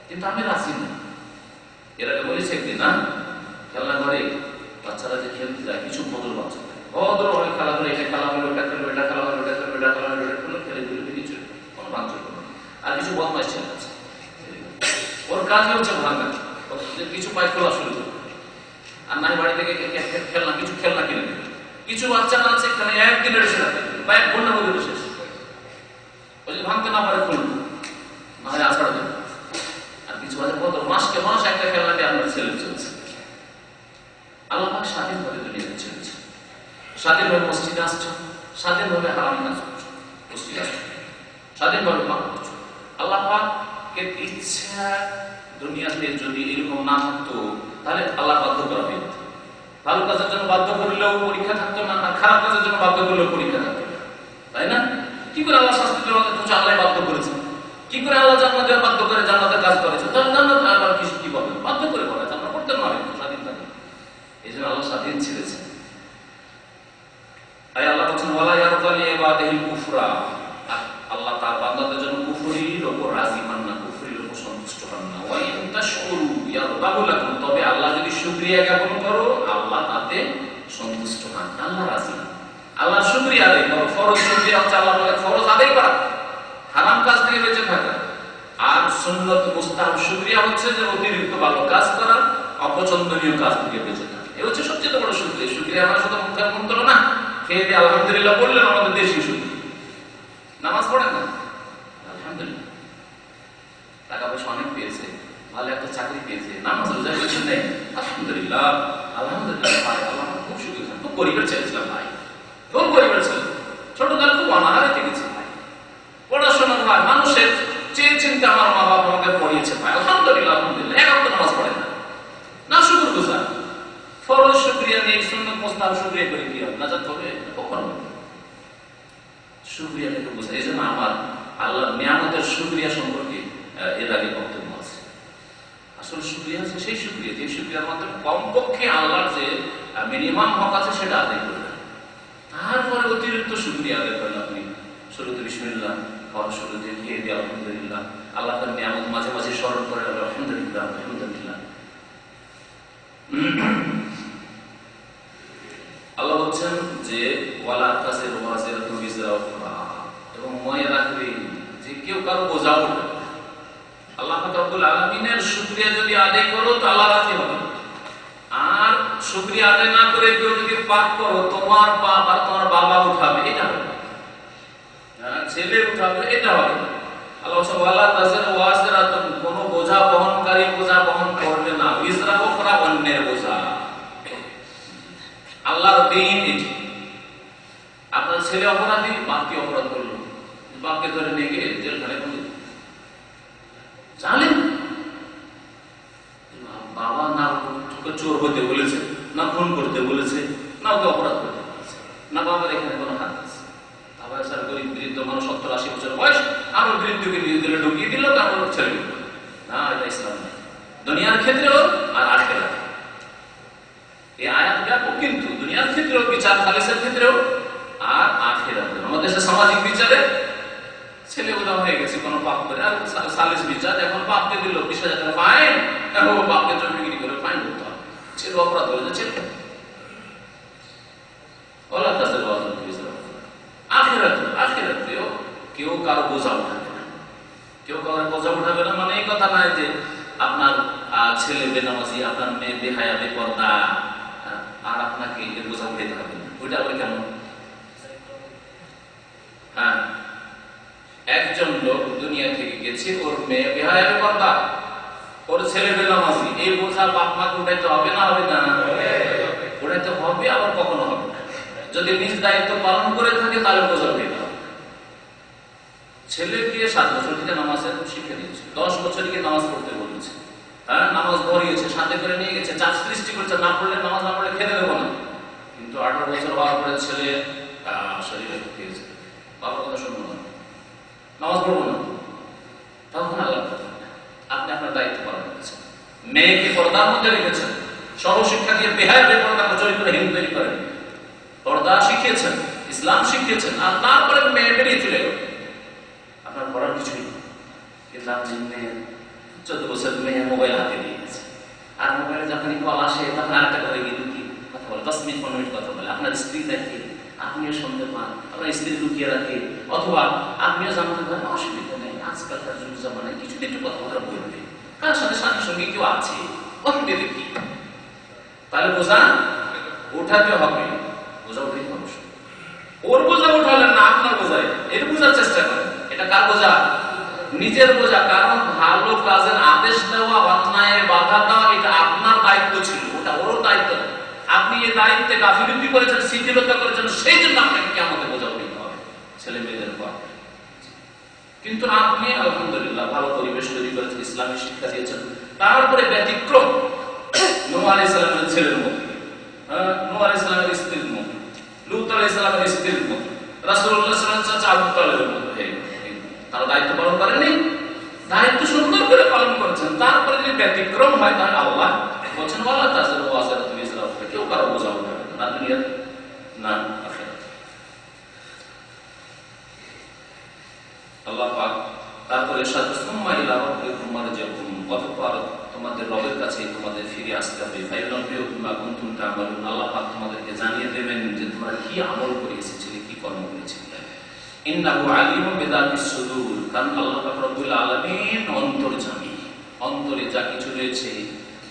কিন্তু আমি রাজি না। এর আগে বলেছে একদিন, না, খেলনা ঘরে বাচ্চারা যে খেলতে যায়, কিছু ভদ্র বাচ্চা ভদ্র অনেক খেলা করে, এটা খেলা হলো, এটা খেলো, এটা খেলা হলো, এটা খেলো, এটা খেলা হলো, এটা খেলো, খেলে দিলে কিছু কোনো ভাঙচুর করবে না। আর কিছু বদমাইশ ছেলে আছে, ওর কাজই হচ্ছে ভাঙা, কিছু পায় খোলা শুরু করবে, আর নাই বাড়ি থেকে খেলনা, কিছু খেলনা কিনে দেবে। কিছু বাচ্চা আছে এখানে একদিনের এসে রাখবে, বা 1 ঘন্টা মধ্যে শেষ, ওই যে ভাঙতে না পারে খুলবে, না হয় আছাড় দেবে। আর কিছু আছে কত মাসকে মাস একটা খেলনা দিয়ে আপনার ছেলে চলছে। আল্লাহ পাক স্বাধীনভাবে দুনিয়াতে চলেছে, স্বাধীনভাবে মসজিদে আসছো, স্বাধীনভাবে হারাম কাজ করছো, মসজিদে আসছো, স্বাধীনভাবে পাপ করছো। আল্লাহ পাকের ইচ্ছা দুনিয়াতে যদি এরকম না থাকতো, তাহলে আল্লাহ বাধ্য করা হয়ে যেত। ভালো কাজের জন্য বাধ্য করলেও পরীক্ষা থাকতো না, আর খারাপ কাজের জন্য বাধ্য করলেও পরীক্ষা থাকতো না, তাই না? কি করে আল্লাহ শাস্তি দেওয়া হচ্ছে? আল্লাহ বাধ্য করেছে। কি করে আল্লাহ জান্নাতে বাধ্য করে জান্নাতের কাজ করেছে? তাহলে জান্নাত আল্লাহ কি বলে? বাধ্য করে বলে, আমরা করতে পারি স্বাধীন থাকে। এই জন্য আল্লাহ স্বাধীন ছেড়েছেন। তাই আল্লাহ বলছেন ওয়ালা ইয়ারদা লিইবাদিহিল কুফরা, আল্লাহ তার বান্দাদের জন্য কুফরির উপর রাজি হন না, কুফরির উপর সন্তুষ্ট হন না। ওয়া ইন তাশকুরু ইয়ারদাহু লাকুম, তবে আল্লাহ যদি শুকরিয়া জ্ঞাপন করো, আল্লাহ তাতে সন্তুষ্ট হন, আল্লাহ রাজি হন। আল্লাহ শুকরিয়া আদায় করো, ফরজ শুকরিয়া হচ্ছে আল্লাহ বলে ফরজ আদায় করা, হারাম কাজ থেকে বেঁচে থাকা। আর সুন্নত মুস্তাহাব শুকরিয়া হচ্ছে যে অতিরিক্ত ভালো কাজ করা, অপছন্দনীয় কাজ থেকে বেঁচে থাকা। এই হচ্ছে সবচেয়ে বড় শুকরিয়া। শুকরিয়া আমার শুধু মুখের মন্ত্র না, খেয়ে দিয়ে আলহামদুলিল্লাহ বললেন আমাদের দেশি শুকরিয়া। নামাজ পড়েন না, আলহামদুলিল্লাহ। টাকা পয়সা অনেক পেয়েছে, ভালো একটা চাকরি পেয়েছে, নামাজ রোজা করেছেন নেই, আলহামদুলিল্লাহ, আলহামদুলিল্লাহ ভাই, আল্লাহ খুব সুখী, খুব গরিবের ছেলেছিলাম ভাই, খুব গরিবের ছেলে, ছোটকাল খুব অনাহারে থেকেছি ভাই, পড়াশোনার ভাই, মানুষের চেয়ে চিন্তা আমার মা বাবা আমাকে পড়িয়েছে ভাই, আলহামদুলিল্লাহ, আলহামদুলিল্লাহ। এখন তো নামাজ পড়েন না, শুকর গুজার। ফরজ শুকরিয়া নিয়ে সুন্নত মুস্তাহাব শুকরিয়া করে কি হবে? নাজাত হবে কখনো? শুকরিয়াটাকে বোঝা। এই জন্য আমার আল্লাহর নিয়ামতের শুকরিয়া সম্পর্কে এর আগে বক্তব্য আছে। আসলে শুকরিয়া হচ্ছে সেই শুকরিয়া, যে শুকরিয়ার মাধ্যমে কমপক্ষে আল্লাহর যে মিনিমাম হক আছে সেটা আদায় করবেন। তারপরে অতিরিক্ত শুকরিয়া আদায় করেন আপনি। শুরুতে বিসমিল্লাহ, খাওয়ার শুরুতে খেয়ে দিয়ে আলহামদুলিল্লাহ, আল্লাহ তার নিয়ামত মাঝে মাঝে স্মরণ করে আলহামদুলিল্লাহ, আলহামদুলিল্লাহ। আল্লাহ বলছেন যে ওয়ালা তাসিরু ওয়াজিরাতুন বিজরা উখরা, এবং মনে রাখবে যে কেউ কারো বোঝা উঠবে। আল্লাহ পাক রব্বুল আলামিনের শুকরিয়া যদি আদায় করো তো আল্লাহ রাজি হবে, আর শুকরিয়া আদায় না করে কেউ যদি পাপ করো, তোমার পাপ আর তোমার বাবা উঠাবে, এটা হবে, ছেলে উঠাবে, এটা হবে। আল্লাহ বলছেন ওয়ালা তাসিরু ওয়াজিরাতুন, কোন বোঝা বহনকারী বোঝা বহন করবে না, বিজরা উখরা, অন্যের বোঝা। আল্লাহর দিন এটি। আপনার ছেলে অপরাধী, বাপকে অপরাধ করলো, বাপকে ধরে নিয়ে গিয়ে জেলখানায় বলে জানেন বাবা না চোর হতে বলেছে, না খুন করতে বলেছে, না ওকে অপরাধ করতে বলেছে, না বাবার এখানে কোনো হাত আছে। বাবার স্যার গরিব বৃদ্ধ মানুষ, 70-80 বছর বয়স, আমার বৃদ্ধকে নিয়ে দিলে ঢুকিয়ে দিল, তারপর ছেড়ে দিল না। এটা ইসলাম না, দুনিয়ার ক্ষেত্রেও আর আখিরাত। এই আয়াত ব্যাপক, কিন্তু দুনিয়ার ক্ষেত্রেও, বিচার খালিসের ক্ষেত্রেও আর আখিরাতেও। আমাদের দেশে সামাজিক বিচারে ছেলে উদাম হয়ে গেছে কোনো পাপ করে, আর সালিস বিচার এখন বাপকে দিল 20,000 টাকা ফাইন, বাপকে জমি ছেলে অপরাধ করেছে, ছেলে আখিরাতেও কেউ কারো বোঝা উঠাবে না, কেউ কারো বোঝা উঠাবে না। মানে এই কথা নয় যে আপনার ছেলে বেনামাজি, আপনার মেয়ে বেহায়া বেপরদা, আর আপনাকে এর বোঝা উঠাইতে হবে না। ওইটা আবার কেমন? হ্যাঁ, একজন লোক দুনিয়া থেকে গেছে, ওর মেয়ে বেহায়া বেপরদা, ওর ছেলে বেনামাজি, এই বোঝা বাপ মাকে উঠাইতে হবে না? হবে না? উঠাইতে হবে, আবার কখনো হবে না। যদি নিজ দায়িত্ব পালন করে থাকে তাহলে বোঝা উঠাইতে হবে। ছেলেকে 7 বছর থেকে নামাজের শিক্ষা দিয়েছে, 10 বছর থেকে নামাজ পড়তে বলেছে, হ্যাঁ, নামাজ পড়িয়েছে, সাথে করে নিয়ে গেছে, চাপ সৃষ্টি করছে, না পড়লে নামাজ না পড়লে খেতে দেবো না। কিন্তু 18 বছর হওয়ার পরে ছেলে শরীরে ঢুকিয়েছে, বাবার কথা শুনবো না, নামাজ পড়বো না, তখন আল্লাহ আপনি আপনার দায়িত্ব পালন করেছেন, মেয়েকে পর্দার মধ্যে রেখেছেন, সহশিক্ষা দিয়ে বেহায়া বেপরদা চরিত্রহীন তৈরি করেন, পর্দা শিখিয়েছেন, ইসলাম শিখিয়েছেন, আর তারপরে মেয়ে বেরিয়ে চলে গেল, আপনার করার কিছুই নেই। কিন্তু আপনি মেয়ে 14 বছর মেয়ে মোবাইল হাতে দিয়ে গেছে, আর মোবাইলে যখন কল আসে তখন আরেকটা করে গিয়ে লুকিয়ে কথা বলে, 10 মিনিট 15 মিনিট কথা বলে। আপনার স্ত্রী দেখে, আপনিও শুনতে পান, আপনার স্ত্রী লুকিয়ে রাখে, অথবা আপনিও জানতে পারেন, অসুবিধা নেই, আজকালকার যুগ জামানায় কিছুদিন একটু কথা বলা বলবে, কার সাথে সাথে সঙ্গে কেউ আছে, অসুবিধা কি? তাহলে বোঝা উঠাতে হবে, বোঝা উঠে হবে। ওর বোঝা উঠালেন না, আপনার বোঝাই, এর বোঝার চেষ্টা করেন। এটা কার বোঝা? নিজের বোঝা। কারণ ভালো কাজের আদেশ দেওয়া, অন্যায়ের বাধা দেওয়া, এটা আপনার দায়িত্ব ছিল, ওটা ওর দায়িত্ব। আপনি এই দায়িত্বে গাফিলতি করেছেন, শিথিলতা করেছেন, সেই জন্য আপনাকে কেমন বোঝা উঠতে হবে ছেলে মেয়েদের পর। কিন্তু আপনি আলহামদুলিল্লাহ ভালো পরিবেশ তৈরি করেছেন, ইসলামী শিক্ষা দিয়েছেন। তারপরে ব্যতিক্রম নূহ আলাইহিস সালামের ছেলের মতো, নূহ আলাইহিস সালামের স্ত্রীর মতো, লূত আলাইহিস সালামের স্ত্রীর মতো, রাসূলুল্লাহ সাল্লাল্লাহু আলাইহি ওয়াসাল্লাম আবু তালেবের মতো তারা দায়িত্ব পালন করেনি, দায়িত্ব সুন্দর করে পালন করেছেন। তারপরে যদি ব্যতিক্রম হয় তাহলে আল্লাহ বলছেন ওয়ালা তাযিরু ওয়াজিরাতুন বিজরা উখরা, কেউ কারো বোঝা উঠাবে না দুনিয়া না আখিরাত। আল্লাহ পাক তারপরে সাথে সুম্মা ইলা রাব্বিকুম মারজিউকুম, অতঃপর তোমাদের রবের কাছে তোমাদের ফিরে আসতে হবে। ফায়ুনাব্বিউকুম বিমা কুনতুম তা'মালুন, আল্লাহ পাক তোমাদেরকে জানিয়ে দেবেন যে তোমরা কি আমল করে এসেছিলে, কি কর্ম করেছিলে। ইন্নাহু আলিমুন বিযাতিস সুদূর, কারণ আল্লাহ পাক রব্বুল আলামিন অন্তর্যামী, অন্তরে যা কিছু রয়েছে,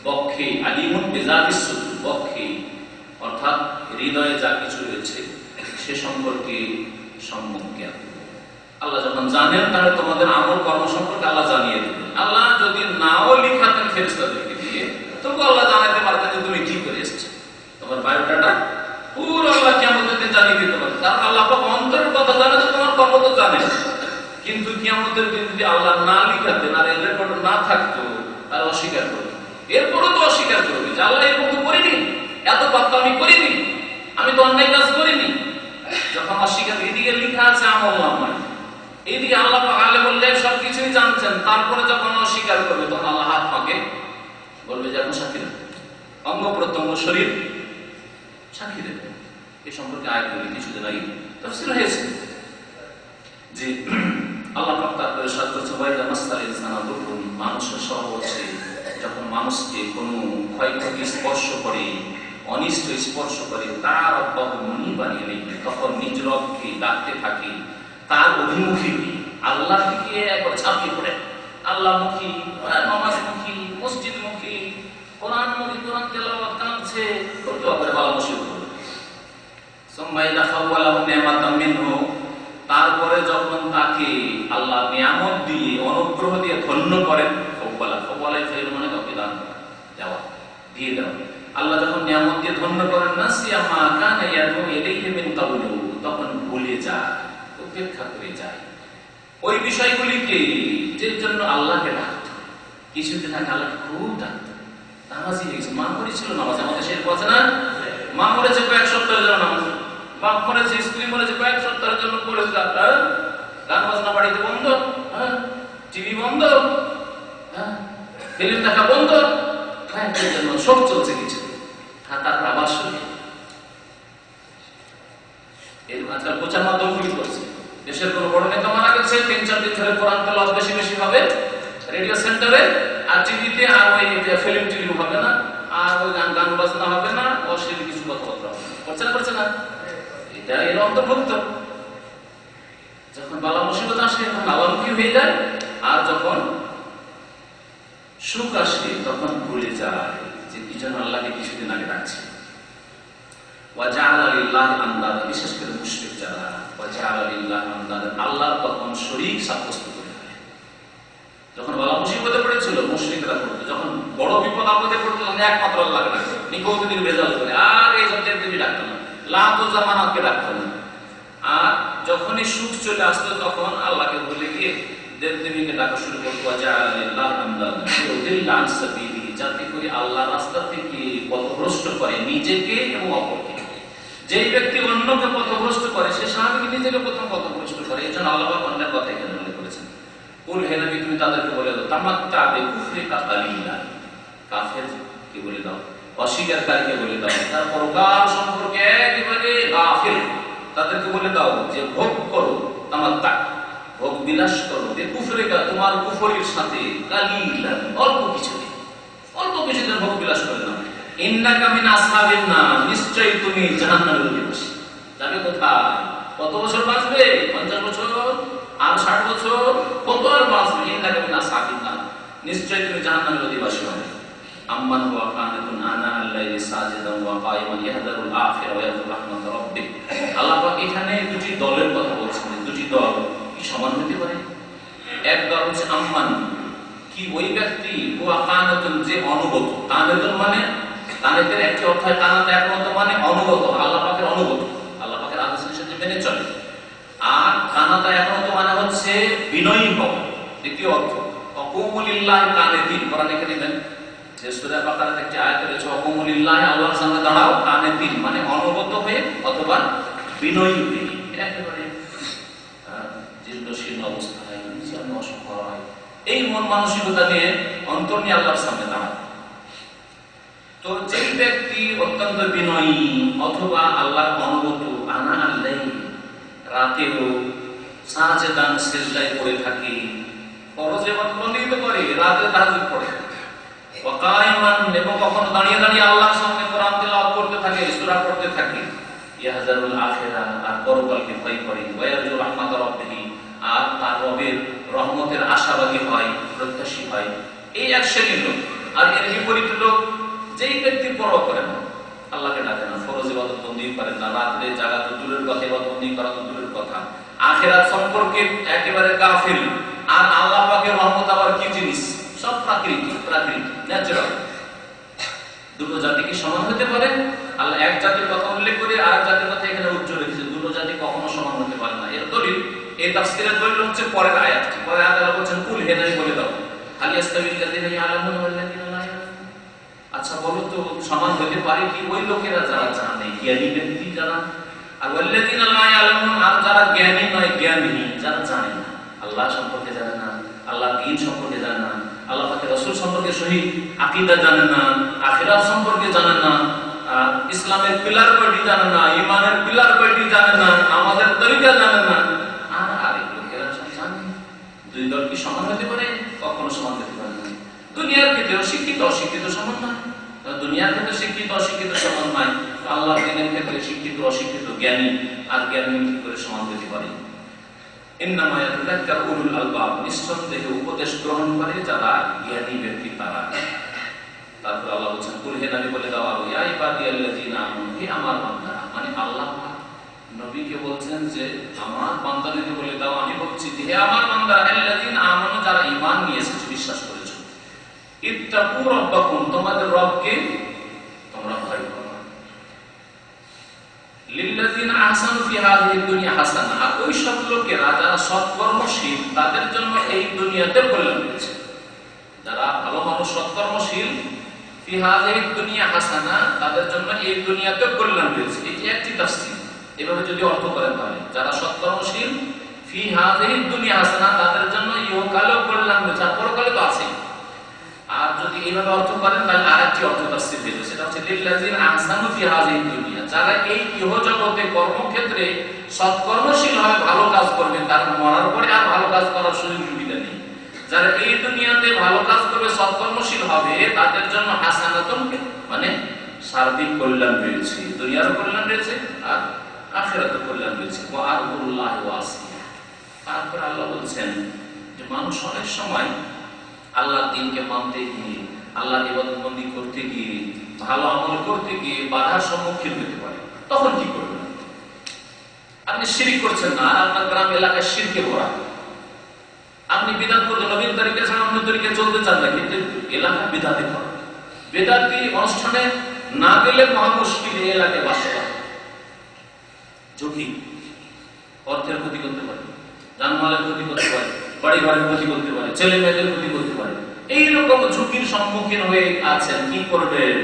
বক্ষে, আলিমুন বিযাতিস সুদূর, বক্ষে অর্থাৎ হৃদয়ে যা কিছু রয়েছে সে সম্পর্কে সম্যক জ্ঞান। আল্লাহ যখন জানেন তাহলে তোমাদের আমল কর্ম সম্পর্কে আল্লাহ জানিয়ে দেবেন। আল্লাহ যদি নাও লিখাতেন ফেরেশতাদেরকে দিয়ে, তবু আল্লাহ জানাতে পারতেন যে তুমি কি করে এসেছো, তোমার বায়োডাটা পুরো আল্লাহ কিয়ামতের দিন জানিয়ে দিতে পারে। কারণ আল্লাহ পাক অন্তরের কথা জানে, তো তোমার কর্ম তো জানে। কিন্তু কিয়ামতের দিন যদি আল্লাহ না লিখাতেন আর এর রেকর্ড না থাকতো, তাহলে অস্বীকার করবে। এরপরও তো অস্বীকার করবে যে আল্লাহ এরকম তো করিনি, এত পাপ তো আমি করিনি, আমি তো অন্যায় কাজ করিনি। যখন অস্বীকার, এদিকে লিখা আছে আমল নামায়, এইদিকে আল্লাহ পাক আলেমুল গায়ব সবকিছুই জানছেন, তারপরে যখন অস্বীকার করবে তখন আল্লাহ হাত পাকে বলবে যে এখন সাক্ষী দেবে, অঙ্গ প্রত্যঙ্গ শরীর সাক্ষী দেবে। এই সম্পর্কে আয়াতগুলি কিছুদিন আগে তাফসীর হয়েছে যে আল্লাহ পাক তারপরে ইরশাদ করেছেন ওয়াইদা মাসাল ইনসানা দুররুন, মানুষের স্বভাব হচ্ছে যখন মানুষকে কোনো ক্ষয়ক্ষতি স্পর্শ করে, অনিষ্ট স্পর্শ করে, তার রব্বাহু মুনিবান ইলাইহি, তখন নিজ রবকে ডাকতে থাকে, তার অভিমুখী আল্লাহ থেকে একবার ঝাঁপিয়ে পড়ে, আল্লাহমুখী, নামাজমুখী, মসজিদমুখী, কোরআনমুখী, কোরআন তেলাওয়াত কাঁদছে, করতে হবে ভালো মুশরিক করবে। সুম্মা ইযা খাওয়ালাহু নি'মাতাম মিনহু, তারপরে যখন তাকে আল্লাহ নিয়ামত দিয়ে, অনুগ্রহ দিয়ে ধন্য করেন, খাওয়ালা ফের মানে কাউকে দান করা, দেওয়া, দিয়ে দেওয়া। আল্লাহ যখন নিয়ামত দিয়ে ধন্য করেন, নাসিয়া মা কানা ইয়াদউ ইলাইহি মিন ক্বাবলু, তখন ভুলে যায়, উপেক্ষা করে যায় ওই বিষয়গুলিকে, যে জন্য আল্লাহকে ডাকত। কিছুদিন আগে আল্লাহকে খুব ডাকত, নামাজি হয়েছে, মা মরেছিল নামাজ, আমাদের সে কথা না, মা মরেছে কয়েক সপ্তাহের জন্য নামাজ, বাপ মরেছে, স্ত্রী মরেছে, কয়েক সপ্তাহের জন্য পড়েছে, গান বাজনা বাড়িতে বন্ধ, টিভি বন্ধ, ফিল্ম দেখা বন্ধ, কয়েকদিনের জন্য সব চলছে কিছু, তারপর আবার শুনে এর আজকাল প্রচার মাধ্যম কি করছে, দেশের কোন বড় নেতা মারা গেছে, 3-4 দিন ধরে কোরআন তেলাওয়াত বেশি বেশি হবে রেডিও সেন্টারে আর টিভিতে, আর ওই ফিল্ম টিভি হবে না, আর ওই গান বাজনা হবে না, অশ্লীল কিছু কথাবার্তা হবে না, করছে না, এটা এর অন্তর্ভুক্ত। যখন বালা মুসিবত আসে তখন আল্লাহমুখী হয়ে যায়, আর যখন সুখ আসে তখন ভুলে যায় যে কি যেন আল্লাহকে কিছুদিন আগে ডাকছে। বিশেষ করে মুশরিক যারা, আল্লাহ তখন শরীক সাব্যস্ত করে দেয়। যখন বালা মুসিবতে পড়েছিল মুশরিকরা করতো, যখন বড় বিপদ আপদে পড়তো তখন একমাত্র আল্লাহকে ডাকতো, নিকটদিন রেজাল্ট করে, আর এই সব দেবদেবী ডাকতো না, লাত জামানাতকে ডাকতো না। আর যখনই সুখ চলে আসতো তখন আল্লাহকে ভুলে গিয়ে দেবদেবীকে ডাকা শুরু করতো, যাতে করে আল্লাহ রাস্তা থেকে পথভ্রষ্ট করে নিজেকে এবং অপরকে। যেই ব্যক্তি অন্যকে পথভ্রষ্ট করে সে স্বাভাবিক নিজেকে প্রথম পথভ্রষ্ট করে। এই জন্য আল্লাহ অন্যের কথা এখানে উল্লেখ করেছেন, কুল হে নবী তুমি তাদেরকে বলে দাও, তামাত্তা বিকুফরিকা কালিলান, কাফেরকে বলে দাও, অস্বীকারীকে বলে দাও, তার পরকাল সম্পর্কে একেবারে গাফিল তাদেরকে বলে দাও যে ভোগ করো, তামাত্তা ভোগ বিলাস করো, বিকুফরিকা তোমার কুফরির সাথে, কালিলান অল্প কিছুদিন, অল্প কিছুদিন ভোগ বিলাস করে নাও। ইন্নাকা মিন আসহাবিন নার, নিশ্চয়ই তুমি জাহান্নামের অধিবাসী। যাবে কোথায়? কত বছর বাঁচবে? 50 বছর আর 60 বছর, কত আর বাঁচবে? ইন্নাকা মিন আসহাবিন নার, নিশ্চয়ই তুমি জাহান্নামের অধিবাসী হবে। আম্মান হুয়া কানিতুন আনা আল-লাইলি সাজিদান ওয়া কায়িমান ইয়াহদারুল আখিরা ওয়া ইয়ারজু রাহমাত রাব্বিক। আল্লাহ পাক এখানে দুটি দলের কথা বলছেন। দুটি দল কি সমান হতে পারে? এক দল হচ্ছে আম্মান, কি ওই ব্যক্তি হুয়া কানিতুন, যে অনুগত। কানিতুন মানে কানেতের একটি অর্থ হয় কানাতে, একমত মানে অনুগত, আল্লাহ পাকের অনুগত, আল্লাহ পাকের আদেশ নিষেধ মেনে চলে। আর কানাতা একমত মানে হচ্ছে বিনয়ী হওয়া। দ্বিতীয় অর্থ অকুমুলিল্লাহ কানেতিন, কোরআনে এখানে নেবেন যে সূরা বাকারার একটি আয়াত রয়েছে, অকুমুলিল্লাহ আল্লাহর সামনে দাঁড়াও, কানেতিন মানে অনুগত হয়ে অথবা বিনয়ী হয়ে, একেবারে দীর্ঘশীল অবস্থায়, নিজের অসহায়, এই মন মানসিকতা নিয়ে অন্তর নিয়ে আল্লাহর সামনে দাঁড়ায়। তো যে ব্যক্তি অত্যন্ত বিনয়ী অথবা আল্লাহর অনুগত, আনা আল্লাহ, রাতেও সাজেদান সিজদায় পড়ে থাকে, ফরজ ইবাদত বন্দেগী করে, রাতে তাহাজ্জুদ পড়ে, ওয়া কায়িমান এবং কখনো দাঁড়িয়ে দাঁড়িয়ে আল্লাহর সামনে কোরআন তেলাওয়াত করতে থাকে, সূরা পড়তে থাকে, ইয়াহজারুল আখিরা, আর পরকালকে ভয় করে, ওয়া ইয়ারজু রাহমাত রাব্বিহি, আর তার রবের রহমতের আশাবাদী হয়, প্রত্যাশী হয়। এই এক শ্রেণীর লোক। আর এর বিপরীত লোক যেই ব্যক্তি পরোয়া করে না, আল্লাহকে ডাকে না, ফরজ ইবাদত বন্দেগী করে না, রাতে জাগা তো দূরের কথা, ইবাদত বন্দেগী করা তো দূরের কথা, আখিরাত সম্পর্কে একেবারে গাফিল। আর আল্লাহ পাকের রহমত আবার কি জিনিস? সব প্রাকৃতিক, ন্যাচারাল। দুটো জাতি কি সমান হতে পারে? আল্লাহ এক জাতির কথা উল্লেখ করে আরেক জাতির কথা এখানে উজ্জ্বল রেখেছে। দুটো জাতি কখনো সমান হতে পারে না। এর দলিল, এই তাফসীরের দলিল হচ্ছে পরের আয়াতটি। পরের আয়াতে আল্লাহ বলেছেন, কুল হে নবী বলে দাও, হাল ইয়াস্তাবিল লাযিনা ইয়ালামুনা ওয়াল লাযিনা লা ইয়ালামুন, আচ্ছা বলো তো সমান হতে পারে কি ওই লোকেরা যারা জানে, জ্ঞানী ব্যক্তি যারা, আর ওয়াল লাযিনা লা ইয়ালামুন, আর যারা জ্ঞানী নয়, জ্ঞানহীন, যারা জানে না, আল্লাহ সম্পর্কে জানে না, আল্লাহর দ্বীন সম্পর্কে জানে না, আল্লাহ পাকের রাসূল সম্পর্কে সহি আকীদা জানে না, আখিরাত সম্পর্কে জানে না, ইসলামের পিলার কয়টি জানে না, ঈমানের পিলার কয়টি জানে না, আমাদের তরিকা জানে না, আর আরেক লোকেরা জানে। দুই দল কি সমান হতে পারে? কখনো সমান হতে পারে না। দুনিয়ার ক্ষেত্রে শিক্ষিত অশিক্ষিত সমান নয়। দুনিয়ার ক্ষেত্রে শিক্ষিত অশিক্ষিত সমান নয়, আল্লাহর দ্বীনের ক্ষেত্রে শিক্ষিত অশিক্ষিত, জ্ঞানী আর জ্ঞানী কি করে সমান হতে পারে? ইন্নামা ইয়াতাযাক্কারু উলুল আলবাব, নিঃসন্দেহে উপদেশ গ্রহণ করে যারা জ্ঞানী ব্যক্তি তারা। তারপর আল্লাহ বলেছেন, কুল হে নবী বলে দাও, ইয়া ইবাদিয়াল্লাযিনা আমানু, হে আমার বান্দারা, মানে আল্লাহ নবীকে বলছেন যে আমার বান্দাদেরকে বলে দাও, আমি বলছি হে আমার বান্দারা, আল্লাযিনা আমানু, যারা ঈমান নিয়ে এসেছো, বিশ্বাস করেছো, ইত্তাকু রাব্বাকুম, তোমাদের রবকে তোমরা ভয় করো, লিল্লাযিনা আহসানু ফি হাযিহিদ দুনিয়া হাসানা, আর ওই সব লোকেরা যারা সৎকর্মশীল তাদের জন্য এই দুনিয়াতে কল্যাণ রয়েছে। যারা ভালো মানুষ, সৎকর্মশীল, ফি হাযিহিদ দুনিয়া হাসানা, তাদের জন্য এই দুনিয়াতে কল্যাণ রয়েছে। এই যে একটি তাফসীর, এভাবে যদি অর্থ করেন তাহলে যারা সৎকর্মশীল, ফি হাযিহিদ দুনিয়া হাসানা, তাদের জন্য ইহকালেও কল্যাণ রয়েছে, আর পরকালে তো আছে। আর যদি এইভাবে অর্থ করেন তাহলে আরেকটি অর্থ তাফসীর দিল, সেটা হচ্ছে লিল্লাযিনা আহসানু ফি হাযিহিদ দুনিয়া, যারা এই ইহজগতে কর্মক্ষেত্রে সৎকর্মশীল হবে, ভালো কাজ করবে, তার মরার পরে আর ভালো কাজ করার সুযোগ সুবিধা নেই। যারা এই দুনিয়াতে ভালো কাজ করবে, সৎকর্মশীল হবে, তাদের জন্য হাসানাতুন মানে সার্বিক কল্যাণ রয়েছে, দুনিয়ারও কল্যাণ রয়েছে আর আখিরাতের কল্যাণ রয়েছে। তারপরে আল্লাহ বলছেন যে মানুষ অনেক সময় আল্লাহর দ্বীনকে মানতে গিয়ে, আল্লাহর ইবাদতবন্দি করতে গিয়ে, ভালো আমল করতে গিয়ে বাধার সম্মুখীন হতে পারে। তখন কি করবেন? আপনি শিরক করছেন না, আর আপনার গ্রাম এলাকায় শিরকে ভরা। আপনি বিদআত করছেন, নবীর তরিকা ছাড়া অন্য তরিকায় চলতে চান না, কিন্তু এলাকা বিদআতে ভরা। বেদাতি অনুষ্ঠানে না গেলে মহা মুশকিল এই এলাকায় বাস করা। ঝুঁকি, অর্থের ক্ষতি করতে পারে, জানমালের ক্ষতি করতে পারে, বাড়ি ঘরের ক্ষতি করতে পারে, ছেলে মেয়েদের ক্ষতি করতে পারে। এইরকম ঝুঁকির সম্মুখীন হয়ে আছেন, কি করবেন?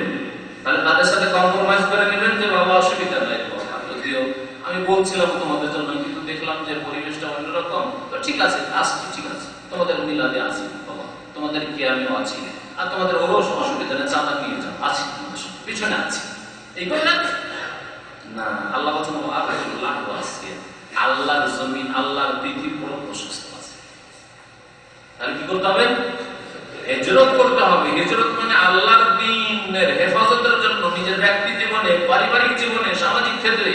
তাহলে তাদের সাথে কম্প্রোমাইজ করে নেবেন যে বাবা অসুবিধা নাই, যদিও আমি বলছিলাম তোমাদের জন্য, কিন্তু দেখলাম যে পরিবেশটা অন্যরকম, তো ঠিক আছে আসছি, ঠিক আছে তোমাদের মিলাদে আছি বাবা, তোমাদের কি আমিও আছি, আর তোমাদের ওরও অসুবিধা নেই, চাঁদা নিয়ে যাও, আছি পিছনে আছি, এই করলেন না। আল্লাহ বলছেন আল্লাহর জমিন, আল্লাহর পৃথিবী পুরো প্রশস্ত আছে। তাহলে কি করতে হবে? হিজরত করতে হবে। হিজরত মানে আল্লাহর দ্বীনের হেফাজতের জন্য নিজের ব্যক্তি জীবনে, পারিবারিক জীবনে, সামাজিক ক্ষেত্রে,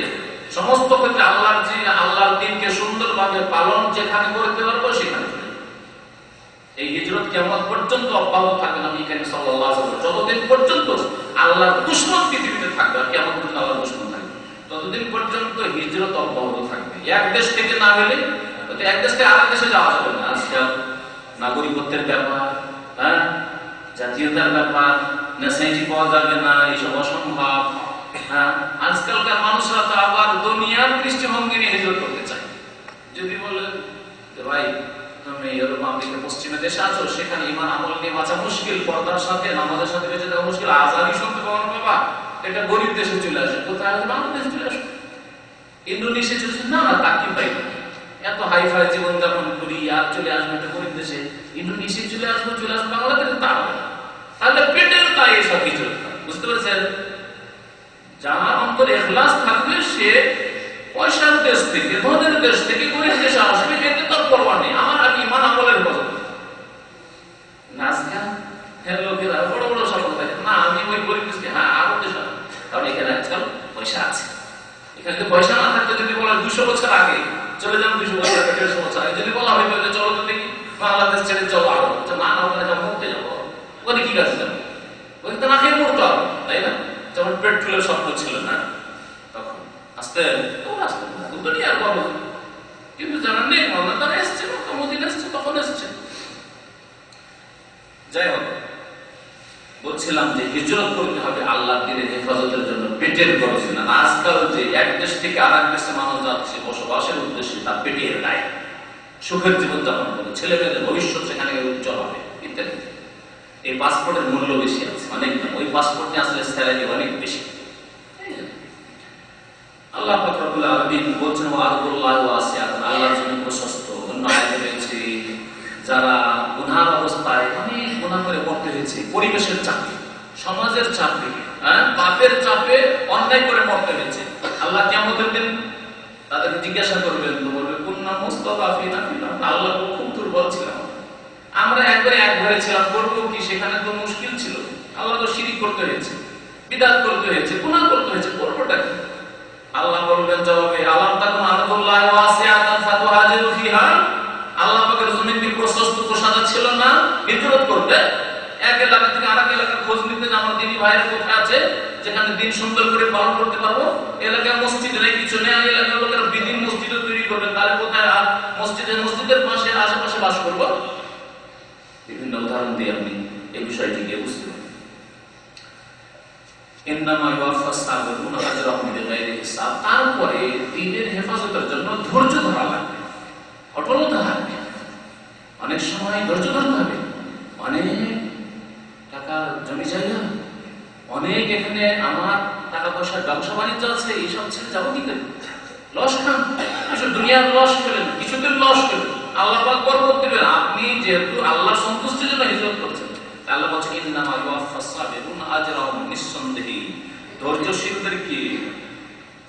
সমস্ত ক্ষেত্রে আল্লাহর দ্বীনকে সুন্দরভাবে পালন যেখানে করতে পারবো সেখানে। এই হিজরত কিয়ামত পর্যন্ত অব্যাহত থাকবে। নবী করিম সাল্লাল্লাহু আলাইহি ওয়াসাল্লাম যতদিন পর্যন্ত আল্লাহর দুশমন পৃথিবীতে থাকবে, আর কিয়ামত পর্যন্ত আল্লাহর দুশমন থাকবে, ততদিন পর্যন্ত হিজরত অব্যাহত থাকবে। এক দেশ থেকে না গেলে, এক দেশ থেকে আরেক দেশে যাওয়া যাবে না। আজকাল নাগরিকত্বের ব্যাপার, জাতীয়তার ব্যাপার, ন্যাশনালিটি পাওয়া যাবে না, এইসব অসম্ভব। আজকালকার মানুষরা তো আবার দুনিয়ার দৃষ্টিভঙ্গি নিয়ে হিজরত করতে চায়। যদি বলে যে ভাই তুমি ইউরোপ, আমেরিকা, পশ্চিমে দেশে আছো, সেখানে ঈমান আমল নিয়ে বাঁচা মুশকিল, পর্দার সাথে নামাজের সাথে বেঁচে থাকা মুশকিল, আজানই শুনতে পাবো না বাবা, এটা গরিব দেশে চলে আসে। কোথায়? বাংলাদেশে চলে আসে, ইন্দোনেশিয়া চলে আসে। না, তা কি পাই এত হাইফাই জীবনযাপন করি, আর চলে আসবো একটা গরিব দেশে, ইন্দোনেশিয়া চলে আসবো বাংলাদেশে, তা হবে না। তাহলে পেটের তাই এসব কিছু, বুঝতে পেরেছেন? যার অন্তরে ইখলাস থাকবে, সে পয়সার দেশ থেকে, ধনের দেশ থেকে গরিব দেশে আসবে, এতে তার পরোয়া নেই। আমার আর ঈমান আমলের কথা লোকেরা বড় বড় সফল থাকে না, আমি ওই গরিব দেশকে, হ্যাঁ আরো দেশ, কারণ এখানে আজকাল পয়সা আছে। এখানে পয়সা না থাকলে যদি বলা 200 বছর আগে চলে যান, 200 বছর আগে, 150 বছর আগে যদি বলা হয় চলো তো দেখি বাংলাদেশ ছেড়ে চলো, আরো না না ওখানে যাবো, মরতে যাবো, ওখানে কি কাছে যাবো, ওখানে তো না খেয়ে মরতে হবে, তাই না? যেমন পেট্রোলের স্বপ্ন ছিল না তখন, আস্তে আস্তে দুনিয়ার বড়, কিন্তু যারা নেই মনে তারা এসছে, মদিনা এসছে, তখন এসছে। যাই হোক, বলছিলাম যে হিজরত করতে হবে আল্লাহর দ্বীনের হেফাজতের জন্য, পেটের খরচ না। আজকাল যে এক দেশ থেকে আর এক দেশে মানুষ যাচ্ছে বসবাসের উদ্দেশ্যে, তার পেটের দায়, সুখের জীবনযাপন করবে, ছেলে মেয়েদের ভবিষ্যৎ সেখানে উজ্জ্বল হবে ইত্যাদি। এই পাসপোর্টের মূল্য বেশি আছে অনেক, ওই পাসপোর্টে আসলে স্যালারি অনেক বেশি। আল্লাহ পাক রব্বুল আলামিন বলছেন ওয়া'আবুদুল্লাহি ওয়াসিআতুন, আল্লাহর জমিন প্রশস্ত। অন্য আয়াতে রয়েছে যারা গুনার অবস্থায় অনেক গুনাহ করে মরতে হয়েছে, পরিবেশের চাপে, সমাজের চাপে, পাপের চাপে অন্যায় করে মরতে হয়েছে, আল্লাহ কিয়ামতের দিন তাদেরকে জিজ্ঞাসা করবেন, তো বলবে কুন্না মুস্তাদাফিনা ফিল আরদ, আল্লাহ খুব দুর্বল ছিলাম, আমরা একবারে এক ঘরে ছিলাম, করবো কি? সেখানে তো মুশকিল ছিল, আল্লাহ তো শিরক করতে হয়েছে, বিদআত করতে হয়েছে, গুনাহ করতে হয়েছে, করবোটা কি? আল্লাহ বলবেন জবাবে, আলাম তাকুন আরদুল্লাহি ওয়াসিআতান ফাতুহাজিরু ফিহা, আল্লাহ পাকের জমিন কি প্রশস্ত প্রসাদা ছিল না হিজরত করতে? এক এলাকা থেকে আরেক এলাকার খোঁজ নিতে, আমার দিনী ভাইয়ের কোথায় আছে যেখানে দিন সুন্দর করে পালন করতে পারবো, এলাকার মসজিদ নেই, কিছু নেই, আমি এলাকার লোকেরা বিদিন মসজিদ তৈরি করবেন, তাহলে কোথায় মসজিদের পাশে আশেপাশে বাস করবো? বিভিন্ন উদাহরণ দিয়ে আপনি এই বিষয়টিকে বুঝতে পারেন। তারপরে দ্বীনের হেফাজতের জন্য ধৈর্য ধরা লাগবে, অটলতা লাগবে। অনেক সময় ধৈর্য ধরতে হবে, অনেক টাকা জমি জায়গা, অনেক এখানে আমার টাকা পয়সার ব্যবসা বাণিজ্য আছে, এইসব ছেড়ে যাবো কি করে? লস খান, দুনিয়ার লস করেন, কিছুদিন লস করেন, আল্লাহ পাক বরকত দিবেন। আপনি যেহেতু আল্লাহর সন্তুষ্টির জন্য হিজরত করছেন, আল্লাহ বলছেন ইন্নামা ইউওয়াফাস সাবিরুনা আজরাহুম, নিঃসন্দেহে ধৈর্যশীলদেরকে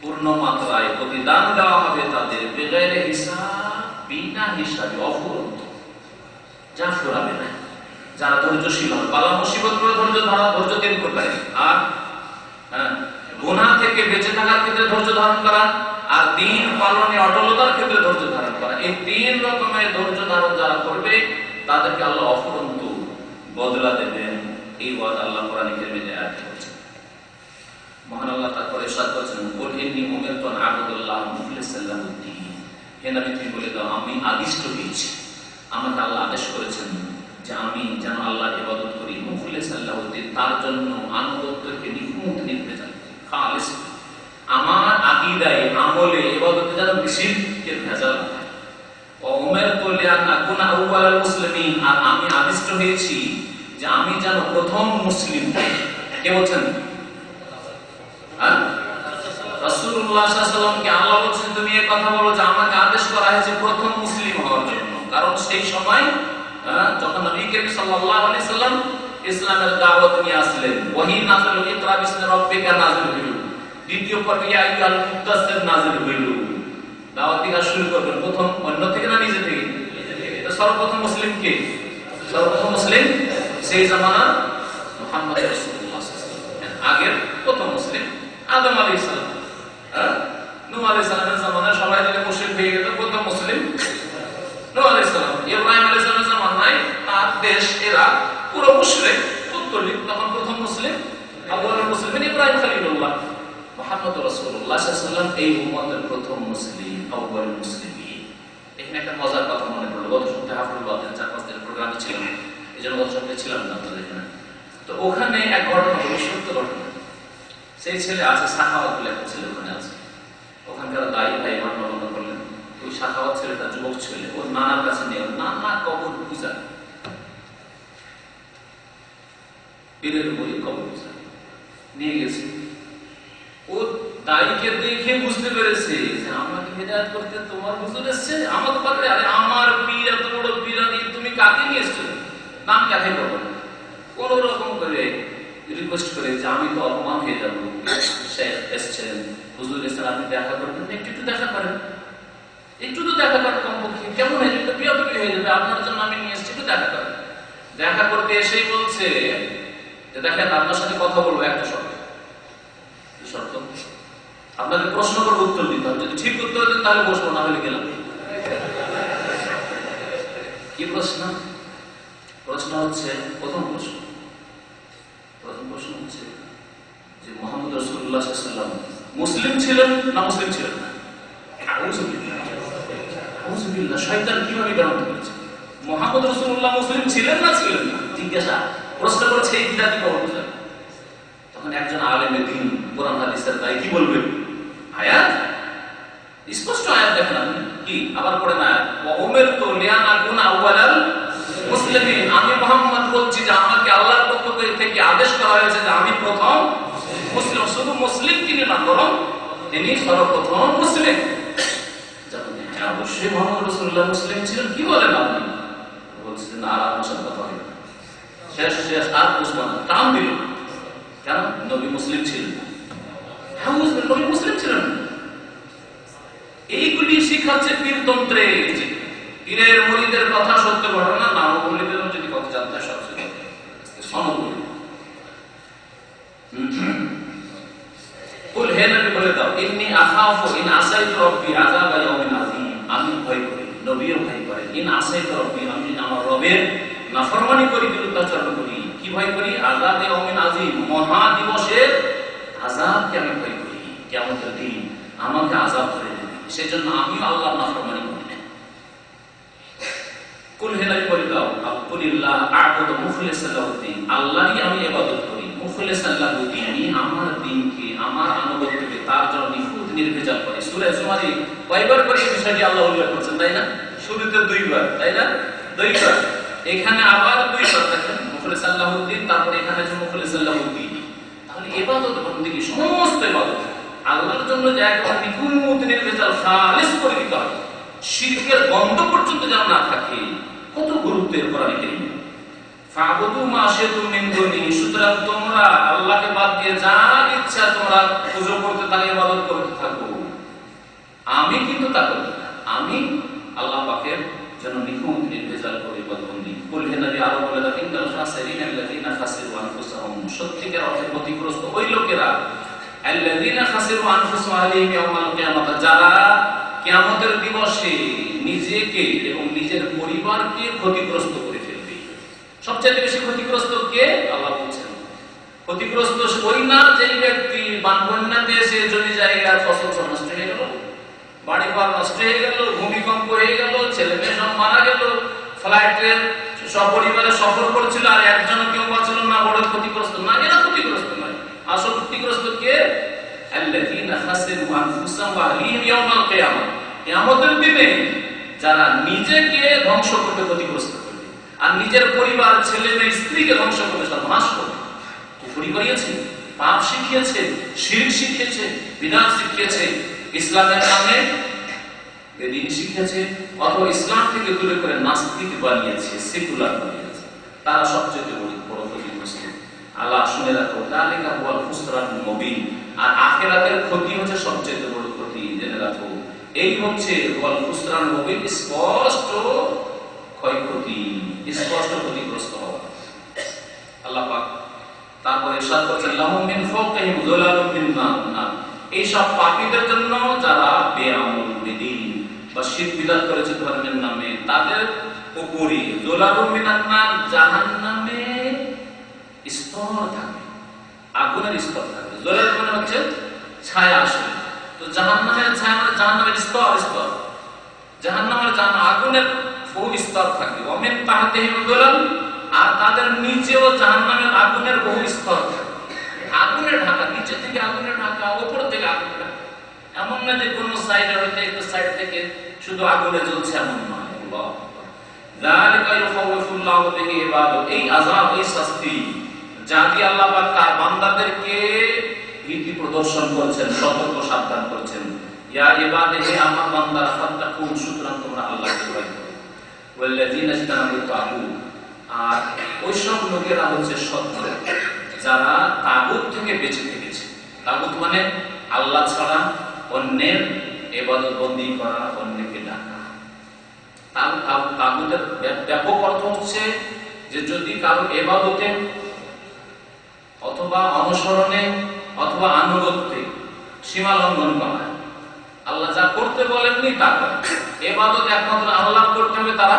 পূর্ণ মাত্রায় প্রতিদান দেওয়া হবে তাদের, বেগাইরে হিসাব, বিনা হিসাবে, অফুরন্ত, যা ফুরাবে না, যারা ধৈর্যশীল হয়। বালা মুসিবত করে ধৈর্য তিন প্রকারের, আর গুনাহ থেকে বেঁচে থাকার ক্ষেত্রে ধৈর্য ধারণ করা, আর দ্বীন পালনে অটলতার ক্ষেত্রে ধৈর্য ধারণ করা। এই তিন রকমের ধৈর্য ধারণ যারা করবে তাদেরকে আল্লাহ অফুরন্ত বদলা দেবেন। এই ওয়াদা আল্লাহ কোরআনে কারীমে আয়াত করেছেন। মহান আল্লাহ তারপরে ইরশাদ করেছেন, কুল ইন্নী উমিরতু আন আ'বুদাল্লাহ মুখলিসান লাহুদ্দীন। হে নবী তুমি বলে দাও, আমি আদিষ্ট হয়েছি, আমাকে আল্লাহ আদেশ করেছেন যে আমি যেন আল্লাহর ইবাদত করি মুখলিসান লাহুদ্দীন, তার জন্য আনুগত্যকে নিখুঁত নির্ভেজাল খালিস। আমার আকীদায় আমলে ইবাদতে যেন শিরকের ভেজাল না থাকে। ওয়া উমিরতু লিআন আকুনা আউওয়ালাল মুসলিমিন, আর আমি আদিষ্ট হয়েছি যে আমি যেন প্রথম মুসলিম। কে বলছেন? রাসূলুল্লাহ সাল্লাল্লাহু আলাইহি ওয়াসাল্লামকে আল্লাহ বলেছেন তুমি এই কথা বলো যে আমাকে আদেশ করা হয়েছে প্রথম মুসলিম হওয়ার জন্য। কারণ সেই সময় যখন নবী করিম সাল্লাল্লাহু আলাইহি ওয়াসাল্লাম ইসলামের দাওয়াত নিয়ে আসলেন, ওহী নাযিল হলো, ইকরা বিসমি রাব্বিকা নাযিল হলো, দ্বিতীয় পর্বে ইয়া আইয়ুহাল মুদ্দাসসির নাযিল হলো। দাওয়াত দিতে শুরু করবেন প্রথম অন্য থেকে না নিজে থেকে? তো সর্বপ্রথম মুসলিম কে? সর্বপ্রথম মুসলিম সেই জামানার মুহাম্মদ রাসূলুল্লাহ সাল্লাল্লাহু আলাইহি ওয়াসাল্লাম। আগের প্রথম মুসলিম আদম আলাইহিস সালাম। নূহ আলাইহিস সালামের জামানায় সবাই যদি মুশরিক হয়ে গেল, প্রথম মুসলিম নূহ আলাইহিস সালাম। ইব্রাহিম আলাইহিস সালামের জামানায় তার দেশ ইরাক পুরো মুশরিক, পুত্তলিক, তখন প্রথম মুসলিম আউয়ালুল মুসলিমিন ইব্রাহিম খলিলুল্লাহ। মুহাম্মদ রাসূলুল্লাহ সাল্লাল্লাহু আলাইহি ওয়াসাল্লাম এই উম্মতের প্রথম মুসলিম, আউয়ালুল মুসলিমিন। এখানে একটা মজার কথা মনে পড়লো। গত সপ্তাহে হাফিজুল বাতিল 4-5 দিনের প্রোগ্রামে ছিলাম, এইজন্য গত সপ্তাহে ছিলাম না আপনাদের এখানে। তো ওখানে এক ঘটনা হলো, সত্য ঘটনা। সেই ছেলে আছে, সাখাওয়াত বলে একটা ছেলে ওখানে আছে। ওখানকার দায়ী ভাই ঘটনা বর্ণনা করলেন, ওই সাখাওয়াত ছেলেটা যুবক ছেলে, ওর নানার কাছে নিয়ে, নানা কবর পূজা, পীরের বই কবর পূজা নিয়ে গেছে। ও দায়ীকে দেখে বুঝতে পেরেছে যে আমাকে হেদায়েত করতে তোমার হুজুর এসেছে, আমাকে পাকড়ে। আরে আমার পীর এত বড় পীরানি, তুমি কাকে নিয়ে এসেছো? নাম কাকে করবো? কোন রকম করে রিকোয়েস্ট করে যে আমি তো অপমান হয়ে যাবো, শেখ এসছেন, হুজুর এসছেন, আপনি দেখা করবেন, একটু দেখা করেন, একটু তো দেখা করেন কমপক্ষে। কেমন হয়ে যাবে? বিয়াদবি হয়ে যাবে, আপনার জন্য আমি নিয়ে এসেছি, একটু দেখা করেন। দেখা করতে এসেই বলছে যে দেখেন আপনার সাথে কথা বলবো একটা শর্ত। শর্ত আপনাকে প্রশ্ন করবো, উত্তর দিতে হবে। যদি ঠিক উত্তর দেন তাহলে বসবো, না হলে গেলাম। কি প্রশ্ন? প্রশ্ন হচ্ছে, প্রথম প্রশ্ন হচ্ছে যে মুহাম্মদ রাসূলুল্লাহ সাল্লাল্লাহু আলাইহি ওয়াসাল্লাম মুসলিম ছিলেন না মুসলিম ছিলেন না? আউযুবিল্লাহ, শয়তান কিভাবে গ্রহণ করেছে? মুহাম্মদ রাসূলুল্লাহ মুসলিম ছিলেন না ছিলেন না? জিজ্ঞাসা প্রশ্ন করেছে এই বিদাতি কবর পূজা। তখন একজন আলেমে দ্বীন, কোরআন হাদিসের তাই কি বলবেন? আয়াত, স্পষ্ট আয়াত দেখেন আপনি, কি আবার পড়েন আয়াত, ওয়া উমিরতু লিআন আকুনা আউওয়ালাল মুসলিমিন। আমি মুহাম্মদ বলছি যে আমাকে আল্লাহর পক্ষ থেকে আদেশ করা হয়েছে যে আমি প্রথম মুসলিম। শুধু মুসলিম তিনি না, বরং তিনি সর্বপ্রথম মুসলিম। যখন অবশ্যই মুহাম্মদ রাসূলুল্লাহ মুসলিম ছিলেন, কি বলেন আপনি? বলছেন না, আর আপনার সাথে কথা হবে না, শেষ আর বুঝবো না, টান দিল। কেন? নবী মুসলিম ছিলেন। হ্যাঁ, নবী মুসলিম ছিলেন। এইগুলি শিখাচ্ছে পীরতন্ত্রে। পীরের মুরিদের কথা সত্য ঘটনা, না মুরিদেরও যদি কথা জানতে হয় সবচেয়ে সমবলি। কুল হে নবী বলে দাও, ইন্নী আখাফু ইন আসাইতু রাব্বি আযাবা ইয়াউমিন আযীম। আমি ভয় করি, নবীও ভয় করে, ইন আসাইতু রাব্বি, আমি আমার রবের নাফরমানি করি, বিরুদ্ধাচরণ করি। কি ভয় করি? আযাবা ইয়াউমিন আযীম, মহা দিবসের আযাবকে আমি ভয় করি। কিয়ামতের দিন আমাকে আযাব করে দেবে, সেজন্য আমিও আল্লাহর নাফরমানি করি না। কুল হে নবী বলে দাও, আকুলিল্লাহ আ'বুদু মুখলিসান লাহুদ্দীন, আল্লাহরই আমি ইবাদত করি, মুখলিসান লাহুদ্দীন, আমি আমার দ্বীনকে, আমার আনুগত্যকে তার জন্য নিখুঁত নির্ভেজাল করি। সূরা জুমারে কয়বার করে এই বিষয়টি আল্লাহ উল্লেখ করেছেন, তাই না? শুরুতে দুইবার, তাই না? দুইবার, এখানে আবার দুইবার দেখেন, মুখলিসান লাহুদ্দীন, তারপর এখানে আছে মুখলিসান লাহুদ্দীন। তাহলে ইবাদত বন্দেগী, সমস্ত ইবাদত আল্লাহর জন্য যে একবার নিখুঁত নির্ভেজাল খালিস করে দিতে হবে, শিরকের গন্ধ পর্যন্ত যেন না থাকে। কত গুরুত্বের কোরআনে কারীম। ফাবুদু মা শিতুম মিন দুনি, সুতরাং তোমরা আল্লাহকে বাদ দিয়ে যা ইচ্ছা তোমরা পূজা করতে থাকো, ইবাদত করতে থাকো, আমি কিন্তু তা করব না। আমি আল্লাহ পাকের জন্য নিখুঁত নির্ভেজাল করে ইবাদত করি। বলহে নবী আরো বলে দাও ইন্নাল খাসিরিন আল্লাযীনা খাসিরু আনফুসাহুম, সত্যিকার অর্থে ক্ষতিগ্রস্ত ওই লোকেরা আল্লাযীনা খাসিরু আনফুসাহুম আলাইহিম ইয়াওমাল কিয়ামাহ, যারা কিয়ামতের দিবসে নিজেকে এবং নিজের পরিবারকে ক্ষতিগ্রস্ত করে ফেলবে। সবচেয়ে বেশি ক্ষতিগ্রস্ত কে? আল্লাহ বলছেন ক্ষতিগ্রস্ত ওই না যে ব্যক্তি বন্যাতে এসে জমি জায়গা ফসল সব নষ্ট হয়ে গেল, বাড়ি ঘর নষ্ট হয়ে গেল, ভূমিকম্প হয়ে গেল, ছেলে মেয়ে সব মারা গেল, ফ্লাইটে সপরিবারে সফর করছিল আর একজন কেউ বাঁচল না, বড় ক্ষতিগ্রস্ত না, এরা ক্ষতিগ্রস্ত নয়। আসল ক্ষতিগ্রস্ত কে? আল্লাযীনা খাসিরু আনফুসাহুম ওয়া আহলিহিম ইয়াওমাল কিয়ামাহ, কিয়ামতের দিনে যারা নিজেকে ধ্বংস করতে ক্ষতিগ্রস্ত করবে আর নিজের পরিবার ছেলে মেয়ে স্ত্রীকে ধ্বংস করতে সর্বনাশ করবে। কুফরি করিয়েছে, পাপ শিখিয়েছে, শিরক শিখিয়েছে, বিদআত শিখিয়েছে, ইসলামের নামে বেদিন শিখিয়েছে, অথবা ইসলাম থেকে দূরে করে নাস্তিক বানিয়েছে, সেকুলার বানিয়েছে, তারা সবচেয়ে বড় ক্ষতিগ্রস্ত। আল্লাহ শুনে রাখো, যালিকা হুয়াল খুসরানুল মুবিন, আর আখিরাতের ক্ষতি হচ্ছে সবচেয়ে বড় ক্ষতি, জেনে রাখো। এই হচ্ছে হুয়াল খুসরানুল মুবিন, স্পষ্ট ক্ষয়ক্ষতি, স্পষ্ট ক্ষতিগ্রস্ত হওয়া। আল্লাহ পাক তারপরে ইরশাদ করেছেন লাহুম মিন ফাওকিহিম যুলালুম মিন নার, এই সব পাপীদের জন্য যারা বেআমল বেদিন বা শিরক বিদআত করেছে ধর্মের নামে, তাদের উপরে যুলালুম মিনান নার, জাহান্নামে স্তর থাকবে, আগুনের স্তর থাকবে। যুলাল মানে হচ্ছে ছায়া আসবে, তো জাহান্নামের ছায়া মানে জাহান্নামের স্তর স্তর, জাহান্নামের আগুনের বহু স্তর থাকবে। ওমিন তাহতিহিম যুলাল, আর তাদের নিচেও জাহান্নামের আগুনের বহু স্তর থাকবে। আগুনের ঢাকা, নিচে থেকে আগুনের ঢাকা, উপর থেকে আগুনের ঢাকা, এমন না যে কোনো সাইডে হইতে একটু সাইড থেকে শুধু আগুনে জ্বলছে, এমন নয়। যালিকা ইউখাউফুল্লাহু বিহি ইবাদাহু, এই আযাব, এই শাস্তি যা দিয়ে আল্লাহ পাক তার বান্দাদেরকে ভীতি প্রদর্শন করেছেন, সতর্ক সাবধান করেছেন। ইয়া ইবাদি, আমার বান্দারা, ফাত্তাকুন, সুতরাং তোমরা আল্লাহকে ভয় করো। ওয়াল্লাযীনা ইজতানাবুত তাগুত, আর ওই সব লোকেরা হচ্ছে সত্য যারা তাগুত থেকে বেঁচে থেকেছে। তাগুত মানে আল্লাহ ছাড়া অন্যের ইবাদত বন্দি করা, অন্যকে ডাকা। তাগুতের ব্যাপক অর্থ হচ্ছে যে যদি কারো ইবাদতে অথবা অনুসরণে অথবা আনুগত্যে সীমা লঙ্ঘন করা, আল্লাহ যা করতে বলেননি তা করে। ইবাদত একমাত্র আল্লাহ করতে হবে, তারা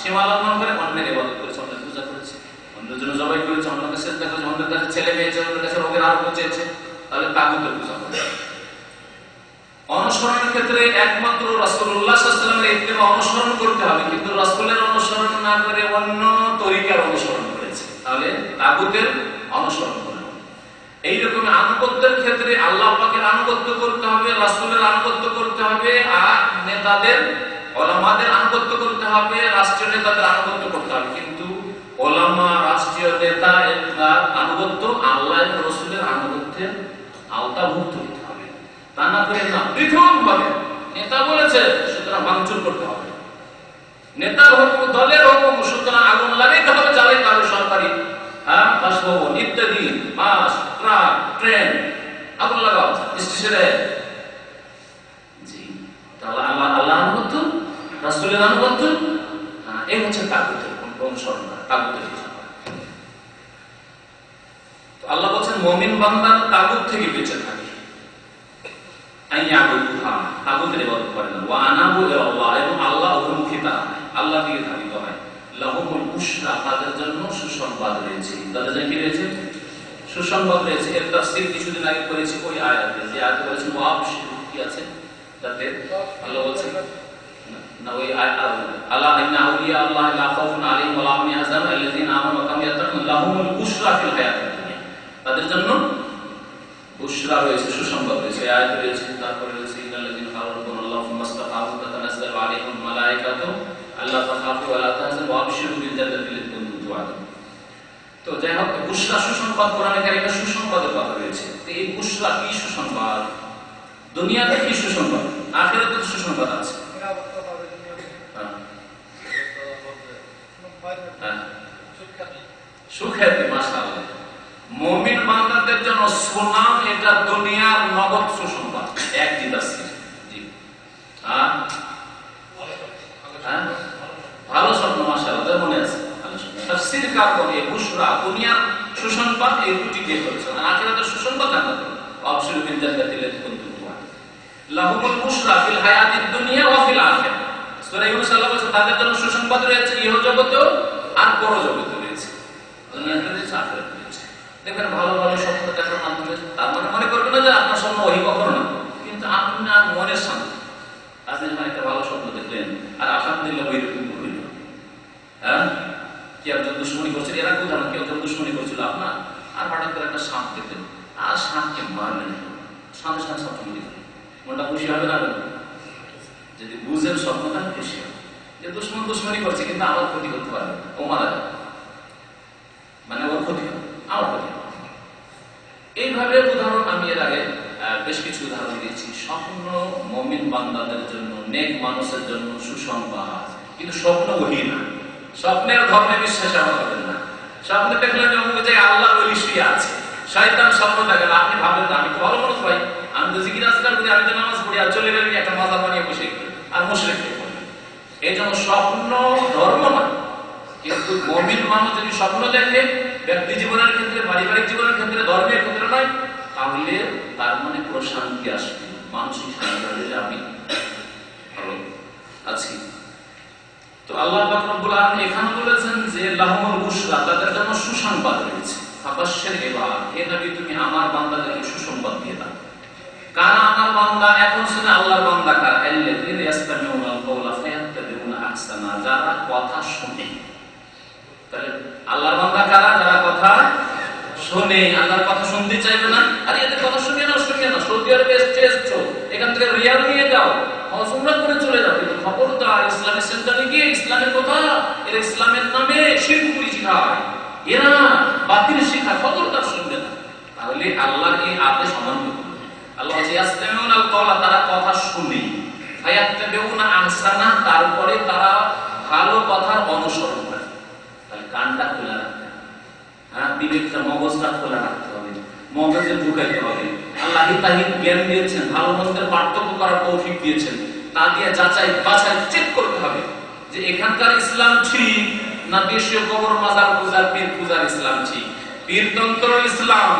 সীমা লঙ্ঘন করে অন্যের ইবাদত করেছে, অন্যের পূজা করেছে, অন্যের জন্য জবাই করেছে, অন্যকে সিজদা করেছে, অন্যের কাছে ছেলে মেয়েছে, অন্যের কাছে রোগের আরোগ্য চেয়েছে, তাহলে তাগুতের পূজা করে। অনুসরণের ক্ষেত্রে একমাত্র রাসূলুল্লাহ সাল্লাল্লাহু আলাইহি ওয়াসাল্লামের ইত্তেবা অনুসরণ করতে হবে, কিন্তু রাসূলের অনুসরণ না করে অন্য তরিকার অনুসরণ করেছে, তাহলে তাগুতের অনুসরণ করে। এইরকম আনুগত্যের ক্ষেত্রে আল্লাহ পাকের আনুগত্য করতে হবে, রাসূলের আনুগত্য করতে হবে, আর নেতাদের, ওলামাদের আনুগত্য করতে হবে, রাষ্ট্রীয় নেতাদের আনুগত্য করতে হবে। কিন্তু ওলামা, রাষ্ট্রীয় নেতা এর আনুগত্য আল্লাহ এবং রাসূলের আনুগত্যের আওতাভুক্ত হতে হবে, তা না করে না পৃথক ভাবে নেতা বলেছে সুতরাং ভাঙচুর করতে হবে, নেতার হুকুম, দলের হুকুম, সুতরাং আগুন লাগাইতে হবে, জ্বালাইতে হবে, সরকারি বাসভবন ইত্যাদি, বাস, ট্রাক, ট্রেন আগুন লাগাও স্টেশনে। জি, তাহলে আল্লাহ আনুগত্য, রাসূলের আনুগত্য, এই হচ্ছে তাগুতের অনুসরণ করা, তাগুতের অনুসরণ করা। তো আল্লাহ বলেন মুমিন বান্দা তাগুত থেকে বেঁচে থাকে, আইয়াবুদুহা, তাগুতের ইবাদত করে না, ওয়া আনাবু ইলাল্লাহ, এবং আল্লাহ অভিমুখী তারা আল্লাহ দিকে ধাবিত হয়। লাহুমুল বুশরা, তাদের জন্য সুসংবাদ রয়েছে, তাদের জন্য কি রয়েছে? সুসংবাদ রয়েছে। এর তাফসীর কিছুদিন আগে করেছি ওই আয়াতে, যে আয়াতে বলেছে ওয়াবশিরু, কি আছে তাতে? আল্লাহ বলেছেন না ওই আলা ইন্না আউলিয়া আল্লাহ লা খাউফুন আলাইহিম ওয়া লা হুম ইয়াহজানুন আল্লাযীনা আমানু ওয়া কানু ইয়াত্তাকুন লাহুমুল বুশরা ফিল হায়াতিদ দুনিয়া, তাদের জন্য বুশরা রয়েছে, সুসংবাদ রয়েছে, এই আয়াতে রয়েছে। তারপরে রয়েছে ইন্নাল্লাযীনা ক্বালু রাব্বুনাল্লাহু সুম্মা ইসতাকামু তাতানাজ্জালু আলাইহিম মালায়েকাতু আল্লাহ তাখাফু ওয়া লা তাহজানু ওয়া আবশিরু বিল জান্নাতি আল্লাতী কুনতুম তুআদুন। তো যাই হোক, বুশরা সুসংবাদ, কোরআনে কারিমে সুসংবাদের কথা রয়েছে। তো এই বুশরা কি সুসংবাদ? দুনিয়াতে কি সুসংবাদ, আখিরাতে সুসংবাদ আছে। সুখ্যাতি, মাশাআল্লাহ। মুমিন বান্দাদের জন্য সুনাম, এটা দুনিয়ার নগদ সুসংবাদ, একটি তাফসীর। জি, ভালো স্বপ্ন, মাশাআল্লাহ, মনে আছে, ভালো কার বলে বুশরা, দুনিয়ার সুসংবাদ এই দুটি দিয়ে করেছেন, আর আখিরাতের সুসংবাদ জানাতে আবশিরু বিল জান্নাতি লাতি কুনতুম তুআদুন লাহুমুল বুশরা ফিল হায়াতিদ দুনিয়া ওয়া ফিল আখিরাহ। সূরা ইউনূস আল্লাহ বলেছেন তাদের জন্য সুসংবাদ রয়েছে ইহ জগতেও আর পরজগতেও রয়েছে, দুনিয়াতে রয়েছে আখিরাতে রয়েছে। দেখবেন ভালো ভালো স্বপ্ন দেখার মাধ্যমে তার মানে মনে করবেন না যে আপনার স্বপ্ন ওই কখনো না, কিন্তু আপনার মনের শান্তি আপনি যখন একটা ভালো স্বপ্ন দেখলেন আর আলহামদুলিল্লাহ ওই রকম হইল। হ্যাঁ, কেউ একজন দুশ্মনী করছিল, এরা উদাহরণ, কেউ একজন দুশ্মনী করছিল আপনার, আর হঠাৎ করে একটা সাপ দেখলেন আর সাপকে মারলেন, সাথে সাথে স্বপ্ন দিলেন, মনটা খুশি হবে না? যদি বুঝেন স্বপ্নটা খুশি হবে যে দুশ্মনী করছে কিন্তু আমার ক্ষতি করতে পারবে, ও মারা যাবে, মানে ওর ক্ষতি হবে, আমার ক্ষতি হবে। এইভাবে উদাহরণ আমি এর আগে বেশ কিছু উদাহরণ দিয়েছি। স্বপ্ন মুমিন বান্দাদের জন্য, নেক মানুষের জন্য সুসংবাদ, কিন্তু স্বপ্ন ওহি না, স্বপ্নের ধর্মে বিশ্বাস করবেন না। স্বপ্নে দেখলেন যে অমুক জায়গায় আল্লাহর ওলি শুয়ে আছে, শয়তান স্বপ্ন দেখেন, আপনি ভাবেন না আমি তো ভালো মানুষ ভাই, আমি তো জিকির আজকার করি, আমি তো নামাজ পড়ি, আর চলে গেলেন একটা মাজার বানিয়ে বসে আর মুশরিক হয়ে পড়লেন। এই জন্য স্বপ্ন ধর্ম না, কিন্তু মুমিন মানুষ যদি স্বপ্ন দেখে ব্যক্তি জীবনের ক্ষেত্রে, পারিবারিক জীবনের ক্ষেত্রে, ধর্মের ক্ষেত্রে নয়, তাহলে তার মনে প্রশান্তি আসবে, মানসিক শান্তি হবে যে আমি ভালো আছি। তো আল্লাহ পাক রব্বুল আলামিন এখানে বলেছেন যে লাহুমুল বুশরা, তাদের জন্য সুসংবাদ রয়েছে। ফাবাশশির ইবাদ, হে নবী তুমি আমার বান্দাদেরকে সুসংবাদ দিয়ে দাও। কারা আমার বান্দা? এখন শুনে আল্লাহর বান্দা কারা? আল্লাযীনা ইয়াসতামিউনাল কাওলা ফায়াত্তাবিউনা আহসানা, যারা কথা শুনে। তাহলে আল্লাহর বান্দা কারা? যারা কথা শুনে, আল্লাহর কথা শুনতে চাইবে না, আর এদের কথা শুনিয়ে না, সৌদি আরবে এসছো, এখান থেকে রিয়াল নিয়ে যাও, উমরা করে চলে যাও, কিন্তু খবরদার ইসলামের সেন্টারে গিয়ে ইসলামের কথা, এর ইসলামের নামে শিরকুরি শিখায়, এরা বাতিল শিক্ষা, খবরদার শুনবে না। তাহলে আল্লাহর এই আদেশ অমান্য করবে। আল্লাহ ইয়াসতামিউনাল কাওলা, তারা কথা শুনে, ফায়াত্তাবিউনা আহসানা, তারপরে তারা ভালো কথার অনুসরণ করে। তাহলে কানটা খোলা রাখতে হবে, হ্যাঁ, বিবেকটা, মগজটা খোলা রাখতে হবে, মগজে ঢুকাইতে হবে। আল্লাহ তাহিদ জ্ঞান দিয়েছেন, ভালো মন্দের পার্থক্য করার তৌফিক দিয়েছেন, তা দিয়ে যাচাই বাছাই চেক করতে হবে যে এখানকার ইসলাম ঠিক না দেশীয় কবর মাজার পূজার পীর পূজার ইসলাম ঠিক, পীরতন্ত্র ইসলাম।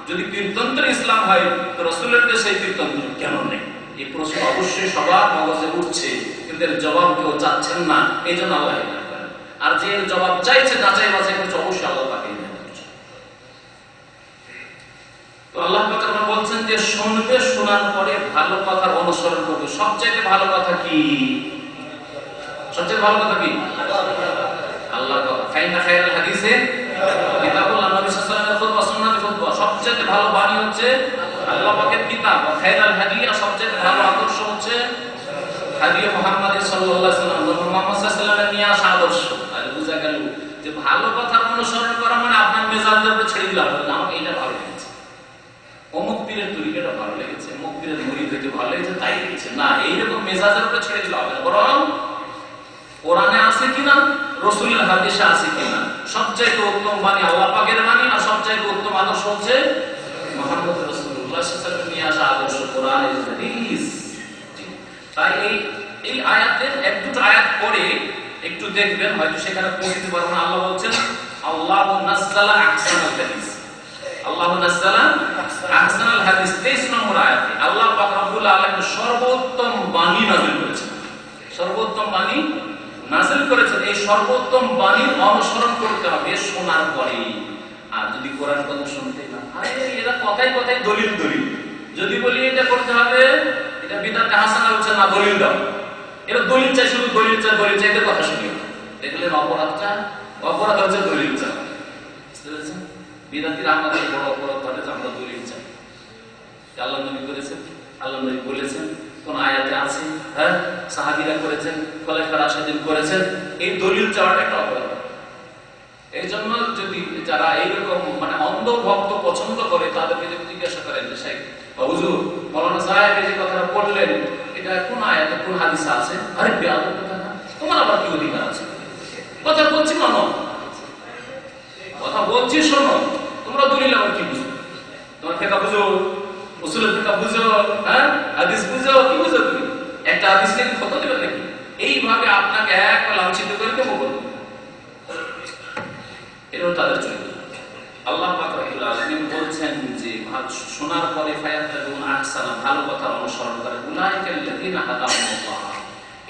যদি পীরতন্ত্র ইসলাম হয় তো রাসূলের দেশে পীরতন্ত্র কেন নেই? এই প্রশ্ন অবশ্যই সবার মগজে উঠছে, কিন্তু এর জবাব কেউ চাচ্ছেন না, এই জন্য আল্লাহ করেন। আর যে এর জবাব চাইছে, যাচাই বাছাই করছে, অবশ্যই আল্লাহ তাকে করছে। তো আল্লাহ পাক বলছেন যে শুনবে, শোনার পরে ভালো কথার অনুসরণ করবে। সবচেয়ে ভালো কথা কি? সবচেয়ে ভালো কথা কি? আল্লাহর কথা। ফাইনা খায়রুল হাদিসে কিতাবুল্লাহ, নবী সাল্লাল্লাহু আলাইহি ওয়াসাল্লামের খুতবা, সুন্নাতের খুতবা। সবচেয়ে ভালো বাণী হচ্ছে আল্লাহ পাকের কিতাব। খায়রুল হাদিয়া, সবচেয়ে ভালো আদর্শ হচ্ছে হাদিয়া মুহাম্মদ সাল্লাল্লাহু আলাইহি ওয়াসাল্লাম, নবী মুহাম্মদ সাল্লাল্লাহু আলাইহি ওয়াসাল্লামের নিয়ে আসা আদর্শ। আর বুঝা গেল যে ভালো কথার অনুসরণ করা মানে আপনার মেজাজের উপর ছেড়ে দিলাম, আমাকে এটা ভালো লেগেছে, অমুক পীরের তরিকাটা ভালো লেগেছে, অমুক পীরের মুরিদ হইতে ভালো লেগেছে, তাই লেগেছে না, এইরকম মেজাজের উপর ছেড়ে দিলে হবে না। বরং কোরআনে আছে কিনা, রাসূলের হাদিসে আছে কিনা, সবচেয়ে উত্তম বাণী আল্লাহ পাকের বাণী, আর সবচেয়ে উত্তম আদর্শ হচ্ছে মুহাম্মদ রাসূলুল্লাহ সাল্লাল্লাহু আলাইহি ওয়াসাল্লাম নিয়ে আসা আদর্শ, কোরআনের হাদিস। তাই এই আয়াতের এক দুটো আয়াত পরে একটু দেখবেন, হয়তো সেখানে পৌঁছতে পারবো না। আল্লাহ বলছেন আল্লাহু নাযালা আহসানাল হাদিস, আল্লাহু নাযালা আহসানাল হাদিস, 23 নম্বর আয়াতে আল্লাহ পাক রব্বুল আলামিন সর্বোত্তম বাণী নাযিল করেছেন, সর্বোত্তম বাণী নাযিল করেছেন। এই সর্বোত্তম বাণীর অনুসরণ করতে হবে শোনার পরে। আর যদি কোরআন কথা শুনতে না, আরে এরা কথাই কথাই দলিল, যদি বলি এটা করতে হবে, এটা বিদআত হাসানা হচ্ছে না, দলিল দাও, এরা দলিল চাই, শুধু দলিল চাই, এদের কথা শুনি। দেখলেন অপরাধ হচ্ছে দলিল চাই। বুঝতে পেরেছেন? বিদআতিরা আমাদের বড় অপরাধ করে যে আমরা দলিল চাই। আল্লাহ নবী করেছেন, আল্লাহ নবী বলেছেন, কোন আয়াতে আছে, হ্যাঁ, সাহাবীরা করেছেন, খোলাফায়ে রাশিদিন করেছেন, এই দলিল চাওয়াটা একটা অপরাধ। এই জন্য যদি যারা এইরকম মানে অন্ধ ভক্ত পছন্দ করে, তাদেরকে যদি জিজ্ঞাসা করেন যে শেখ বা হুজুর মাওলানা সাহেব যে কথাটা বললেন, এটা কোন আয়াতে কোন হাদিসে আছে, আরে বেয়াদব কথা না, তোমার আবার কি অধিকার আছে? কথা বলছি মানো, কথা বলছি শোনো, তোমরা দলিল আবার কি বুঝো? তোমার ফিকহ বুঝো, উসুল ফিকহ বুঝো, হ্যাঁ, হাদিস বুঝো, কি বুঝো তুমি? একটা হাদিস নিয়ে কথা দেবে নাকি? এইভাবে আপনাকে এক লাঞ্ছিত করে দেবো বলবো। এটাও তাদের চরিত্র। আল্লাহ পাক রব্বুল আলামিন বলছেন যে শোনার পরে ফায়াতাবিউন আহসানা, ভালো কথা অনুসরণ করে, উলাইকাল্লাযীনা হাদাহুমুল্লাহ,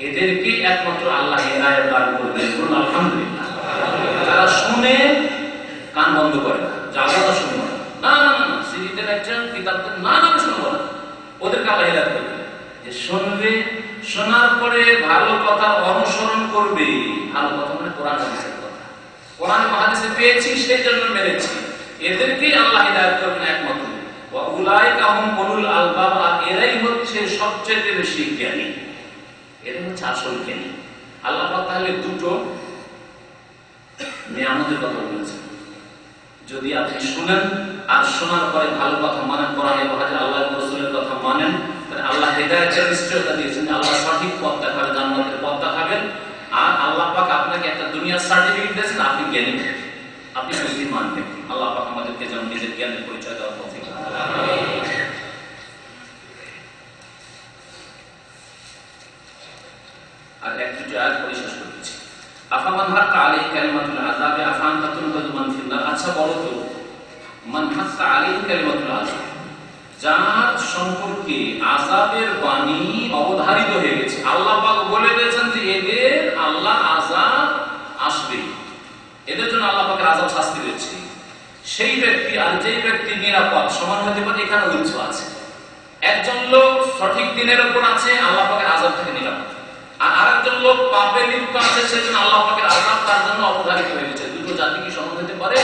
এদেরকে একমাত্র আল্লাহ হেদায়েত দান করবেন। বলুন আলহামদুলিল্লাহ। যারা শুনে কান বন্ধ করে না, জায়গাটা শুনবো না, না না না, সিরিজের একজন কিতাবদের না না শুনবো না, ওদেরকে আল্লাহ হেদায়েত করবেন। যে শুনবে, শোনার পরে ভালো কথা অনুসরণ করবে। ভালো কথা মানে কোরআন হাদিসের কথা, কোরআন হাদিসে পেয়েছি সেই জন্য মেনেছি, এদেরকে আল্লাহ হিদায়াত করবেন একমাত্র। ওয়া উলাইকা হুম উলুল আলবাব, আর এরাই হচ্ছে সবচেয়ে বেশি জ্ঞানী, এরাই হচ্ছে আসল জ্ঞানী। আল্লাহ পাক তাহলে দুটো নিয়ামতের কথা বলেছেন। যদি আপনি শুনেন আর শোনার পরে ভালো কথা মানেন, কোরআন এবং হাদিস আল্লাহ এবং রাসূলের কথা মানেন, তাহলে আল্লাহ হিদায়াতের নিশ্চয়তা দিয়েছেন। আল্লাহ সঠিক পথ দেখাবেন, জান্নাতের পথ দেখাবেন। আর আল্লাহ পাক আপনাকে একটা দুনিয়ার সার্টিফিকেট দিয়েছেন, আপনি জ্ঞানী, আপনি বুদ্ধিমান ব্যক্তি। আল্লাহ পাক আমাদেরকে যেন নিজের জ্ঞানের পরিচয় দেওয়ার তৌফিক দান করেন। আর এক দুটো আয়াত পড়ে শেষ করতেছি। আফামান হাক্কা আলাইহি কালিমাতুল আযাব আফান্তা তুনকাযু মান ফিন নার। আচ্ছা বলো তো, মান হাক্কা আলাইহি কালিমাতুল আযাব, যার সম্পর্কে আযাবের বাণী অবধারিত হয়ে গেছে, আল্লাহ পাক বলে দিয়েছেন যে এদের আল্লাহ আযাব আসবে, এদের জন্য আল্লাহ পাকের আযাব শাস্তি রয়েছে, সেই ব্যক্তি আর যেই ব্যক্তি নিরাপদ সমান হতে পারে, এখানে উচ্চ আছে। একজন লোক সঠিক দিনের উপর আছে, আল্লাহ পাকের আযাব থেকে নিরাপদ, আর আরেকজন লোক পাপে লিপ্ত আছে, সেজন্য আল্লাহ পাকের আযাব তার জন্য অবধারিত হয়ে গেছে। দুটো জাতি কি সমান হতে পারে?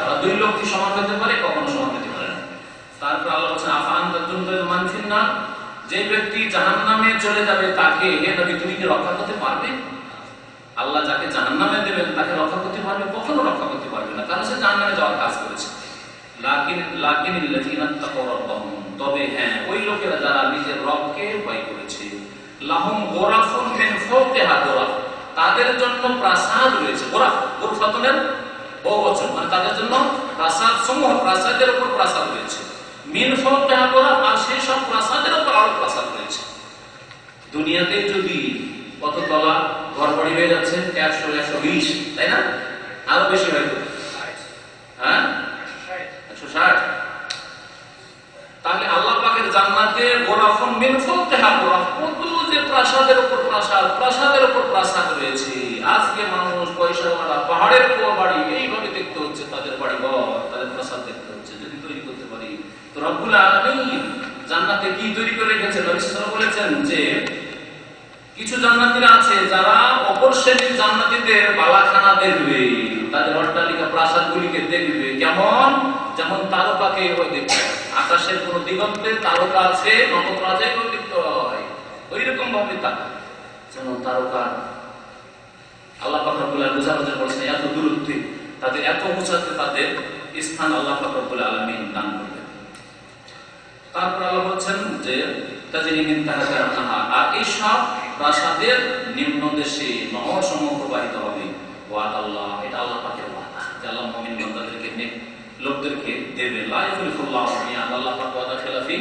বা দুই লোক কি সমান হতে পারে? কখনো সমান হতে পারে না। তারপর আল্লাহ বলেছেন আফান্তা তুনকাযু মান ফিন নার, যে ব্যক্তি জাহান্নামে চলে যাবে তাকে হে নবী তুমি কি রক্ষা করতে পারবে? আল্লাহ যাকে জাহান্নামে দেবেন তাকে রক্ষা করতে পারবে? কখনো রক্ষা করতে পারবে না, কারণ সে জাহান্নামে যাওয়ার কাজ করেছে। লাকিনিল্লাযীনা তাকাউ রাব্বাহুম, তবে হ্যাঁ ওই লোকেরা যারা নিজের রবকে ভয় করেছে, লাহুম গোরাফুন মিন ফাওকিহা গোরাফ, তাদের জন্য প্রাসাদ রয়েছে। গোরাফ গোরফাতুনের বহুবচন, মানে তাদের জন্য প্রাসাদ সমূহ, প্রাসাদের উপর প্রাসাদ রয়েছে। মিন ফাওকিহা গোরাফ, আর সেই সব প্রাসাদের উপর আরো প্রাসাদ রয়েছে। দুনিয়াতে যদি কত তলা ঘর বাড়ি হয়ে যাচ্ছে, 100, 120, তাই না? আরো বেশি হয়তো, হ্যাঁ 160। তাহলে আল্লাহ পাকের জান্নাতে গোরাফুন মিন ফাওকিহা গোরাফ, কত যে প্রাসাদের উপর প্রাসাদ, প্রাসাদের উপর প্রাসাদ রয়েছে। আজকে মানুষ পয়সাওয়ালা পাহাড়ের উপর বাড়ি এইভাবে দেখতে হচ্ছে, তাদের বাড়ি ঘর, তাদের প্রাসাদ দেখতে হচ্ছে। যদি তৈরি করতে পারি তো রব্বুল আলামিন জান্নাতে কি তৈরি করে রেখেছেন? নবী সাল্লাল্লাহু আলাইহি ওয়াসাল্লাম বলেছেন যে কিছু জান্নাতীরা আছে যারা অপর শ্রেণীর জান্নাতীদের বালাখানা দেখবে, তাদের অট্টালিকা প্রাসাদগুলিকে দেখবে কেমন, যেমন তারকাকে দেখবে। আকাশের কোন দিগন্তে তারকা আছে, নক্ষত্র আছে, দেখতে হয় ওই রকম ভাবে তাকা, যেমন তারকা। আল্লাহ পাক রব্বুল আলামিন বুঝাতে বলেছেন এত দূরত্বে, তাদের এত উঁচাতে তাদের স্থান আল্লাহ পাক রব্বুল আলামিন দান করবেন। তারপর আল্লাহ বলছেন যে তাজরি মিন তাহতিহা আল-আনহার, আর এই সব প্রাসাদের নিম্ন দেশে নহর সমূহ প্রবাহিত হবে। ওয়াদ আল্লাহ, এটা আল্লাহ পাকের ওয়াদা যে আল্লাহ মুমিন বান্দাদেরকে, নেক লোকদেরকে দেবে। লা ইউখালিফুল্লাহু মিয়াদ, আল্লাহ পাক ওয়াদা খেলাফি